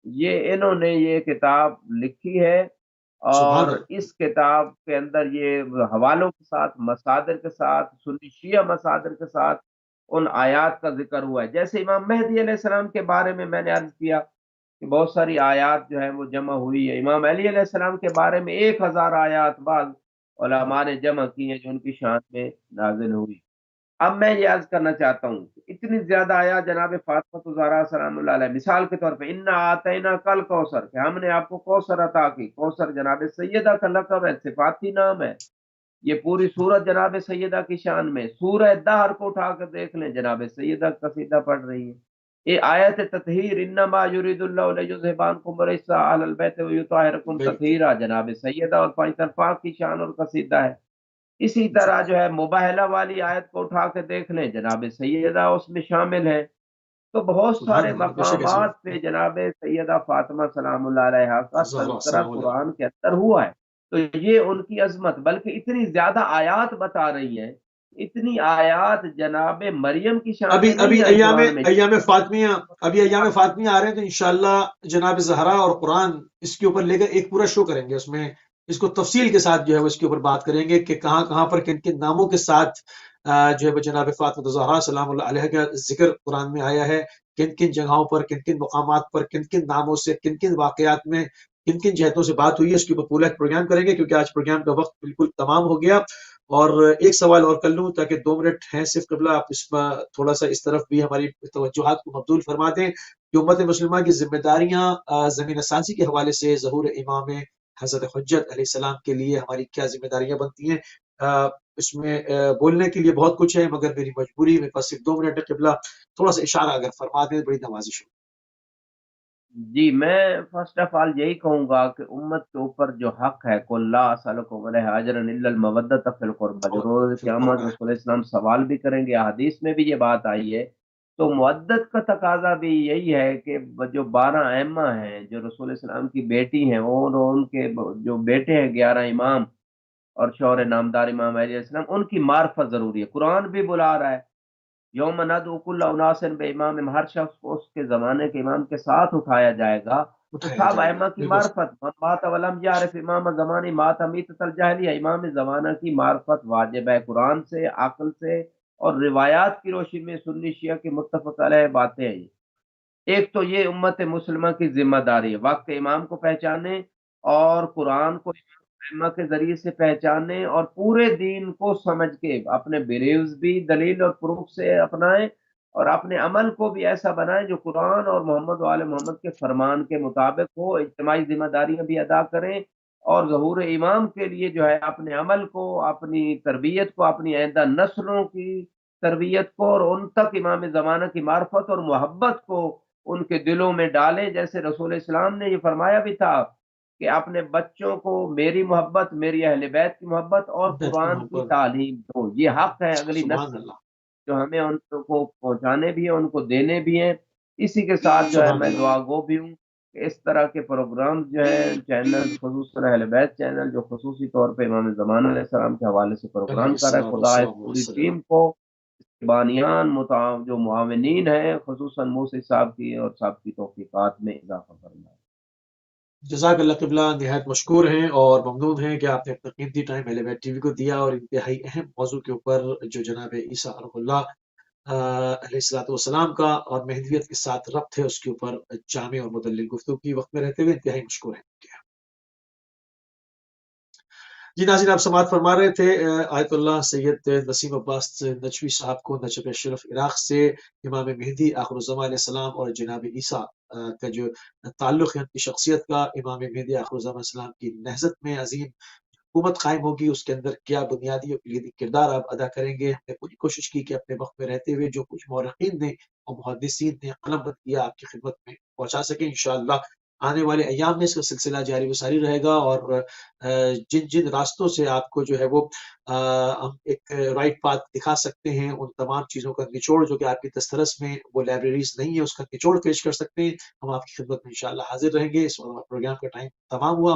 یہ انہوں نے یہ کتاب لکھی ہے، سبحان اور اللہ۔ اس کتاب کے اندر یہ حوالوں کے ساتھ، مصادر کے ساتھ، سنی شیعہ مصادر کے ساتھ ان آیات کا ذکر ہوا ہے۔ جیسے امام مہدی علیہ السلام کے بارے میں نے عرض کیا کہ بہت ساری آیات جو ہے وہ جمع ہوئی ہے، امام علی علیہ السلام کے بارے میں 1,000 آیات بعض علماء نے جمع کی ہیں جو ان کی شان میں نازل ہوئی۔ اب میں یہ عرض کرنا چاہتا ہوں کہ اتنی زیادہ آیات جناب فاطمہ الزہرا سلام اللہ علیہ، مثال کے طور پہ انا آتینا کل کوثر، کہ ہم نے آپ کو کوثر عطا کی، کوثر جناب سیدہ کا لقب ہے، صفاتی نام ہے، یہ پوری سورت جناب سیدہ کی شان میں، سورہ دہر کو اٹھا کر دیکھ لیں جناب سیدہ قصیدہ پڑھ رہی ہے. یہ آیت تطہیر انما یرید اللہ لیذھب عنکم الرجس اہل البیت ویطہرکم بالکل تطہیرا جناب سیدہ اور پانچ طرفہ کی شان اور قصیدہ ہے. اسی طرح جو ہے مباہلہ والی آیت کو اٹھا کے دیکھ لیں جناب سیدہ اس میں شامل ہے. تو بہت سبحان سارے اللہ، بے شک ایسی مقامات پہ جناب سیدہ فاطمہ سلام اللہ علیہا کا زہرا تذکرہ سلام اللہ. قرآن کے اندر ہوا ہے. تو یہ ان کی عظمت، بلکہ اتنی زیادہ آیات بتا رہی ہیں، اتنی آیات جناب مریم کی شان ابھی میں ابھی نہیں آئی ایام قرآن میں. ایام فاطمیہ ابھی ایام فاطمیہ آ رہے ہیں، تو انشاءاللہ جناب زہرا اور قرآن اس کے اوپر لے کر ایک پورا شو کریں گے. اس میں اس کو تفصیل کے ساتھ جو ہے وہ اس کے اوپر بات کریں گے کہ کہاں کہاں پر کن کن ناموں کے ساتھ جو ہے وہ جناب فاطمہ زہرا سلام اللہ علیہ کا ذکر قرآن میں آیا ہے، کن کن جگہوں پر، کن کن مقامات پر، کن کن ناموں سے، کن کن واقعات میں، کن کن جہتوں سے بات ہوئی ہے. اس کے اوپر پورا ایک پروگرام کریں گے، کیونکہ آج پروگرام کا وقت بالکل تمام ہو گیا. اور ایک سوال اور کر لوں تاکہ 2 منٹ ہیں صرف قبلہ، آپ اس میں تھوڑا سا اس طرف بھی ہماری توجہات کو مبذول فرما دیں کہ امت مسلمہ کی ذمہ داریاں زمین سازی کے حوالے سے ظہور امام حضرت حجت علیہ السلام کے لیے ہماری کیا ذمہ داریاں بنتی ہیں. اس میں بولنے کے لیے بہت کچھ ہے، مگر میری مجبوری، میرے پاس صرف 2 منٹ ہے. قبلہ تھوڑا سا اشارہ اگر فرما دیں بڑی نوازش ہو. جی میں فرسٹ آف آل یہی کہوں گا کہ امت کے اوپر جو حق ہے، قل لا اسألکم علیہ اجرا الا المودۃ فی القربى، جو اور روز پھر قیامت قربا رسول اسلام سوال بھی کریں گے، حدیث میں بھی یہ بات آئی ہے. تو مودت کا تقاضا بھی یہی ہے کہ جو 12 ائمہ ہیں، جو رسول اسلام کی بیٹی ہیں، وہ ان کے جو بیٹے ہیں 11 امام اور شوہر نامدار امام علیہ السلام، ان کی معرفت ضروری ہے. قرآن بھی بلا رہا ہے یوم ندعو کل اناس بامام، ہر شخص کو اس کے زمانے کے امام کے ساتھ اٹھایا جائے گا. تو اٹھایا سب جائے گا. ائمہ کی بالکل معرفت، من مات ولم یعرف امام زمانی مات میتۃ الجاہلیہ، امام زمانہ کی معرفت واجب ہے قرآن سے، عقل سے اور روایات کی روشنی میں. سنی شیعہ کی متفق علیہ باتیں ہیں. ایک تو یہ امت مسلمہ کی ذمہ داری ہے وقت امام کو پہچانے اور قرآن کو ائمہ کے ذریعے سے پہچانے، اور پورے دین کو سمجھ کے اپنے بلیوز بھی دلیل اور پروف سے اپنائیں، اور اپنے عمل کو بھی ایسا بنائیں جو قرآن اور محمد و آل محمد کے فرمان کے مطابق ہو. اجتماعی ذمہ داریاں بھی ادا کریں، اور ظہور امام کے لیے جو ہے اپنے عمل کو، اپنی تربیت کو، اپنی آئندہ نسلوں کی تربیت کو، اور ان تک امام زمانہ کی معرفت اور محبت کو ان کے دلوں میں ڈالیں. جیسے رسول اسلام نے یہ فرمایا بھی تھا کہ اپنے بچوں کو میری محبت، میری اہل بیت کی محبت اور بیت کی قرآن کی محبت. تعلیم دو. یہ حق ہے اگلی سبحان نسل اللہ. جو ہمیں ان کو پہنچانے بھی ہیں، ان کو دینے بھی ہیں. اسی کے ساتھ جو ہے سبحان میں اللہ. دعا گو بھی ہوں کہ اس طرح کے پروگرام جو ہے چینل، خصوصاً اہل بیت چینل جو خصوصی طور پہ امام زمانہ علیہ السلام کے حوالے سے علیہ پروگرام کر رہا ہے، الصلوۃ خدا اس والسلام پوری وسلم. ٹیم کو، بانیان جو معاونین ہیں، خصوصاً موسی صاحب کی اور صاحب کی توفیقات میں اضافہ فرمائے. جزاک اللہ. قبلہ نہایت مشکور ہیں اور ممنون ہیں کہ آپ نے اپنا قیمتی ٹائم اہل بیت ٹی وی کو دیا، اور انتہائی اہم موضوع کے اوپر جو جناب عیسیٰ روح اللہ علیہ الصلوۃ والسلام کا اور مہدویت کے ساتھ ربط ہے، اس کے اوپر جامع اور مدلل گفتگو کی. وقت میں رہتے ہوئے انتہائی مشکور ہیں. جی ناظرین، آپ سماعت فرما رہے تھے آیت اللہ سید نسیم عباس نجوی صاحب کو نجف شرف عراق سے امام مہدی آخر الزمان علیہ السلام اور جناب عیسیٰ کا جو تعلق ہے ان کی شخصیت کا. امام مہدی آخر الزمان علیہ السلام کی نہضت میں عظیم حکومت قائم ہوگی، اس کے اندر کیا بنیادی اور کلیدی کردار آپ ادا کریں گے. ہم نے پوری کوشش کی کہ اپنے وقت میں رہتے ہوئے جو کچھ مورخین نے اور محدثین نے قلم بند کیا آپ کی خدمت میں پہنچا سکیں. انشاءاللہ آنے والے ایام میں اس کا سلسلہ جاری و ساری رہے گا، اور جن جن راستوں سے آپ کو جو ہے وہ ہم ایک رائٹ پاتھ دکھا سکتے ہیں، ان تمام چیزوں کا نچوڑ جو کہ آپ کی دسترس میں وہ لائبریریز نہیں ہے، اس کا نچوڑ پیش کر سکتے ہیں. ہم آپ کی خدمت میں انشاءاللہ حاضر رہیں گے. اس پروگرام کا ٹائم تمام ہوا.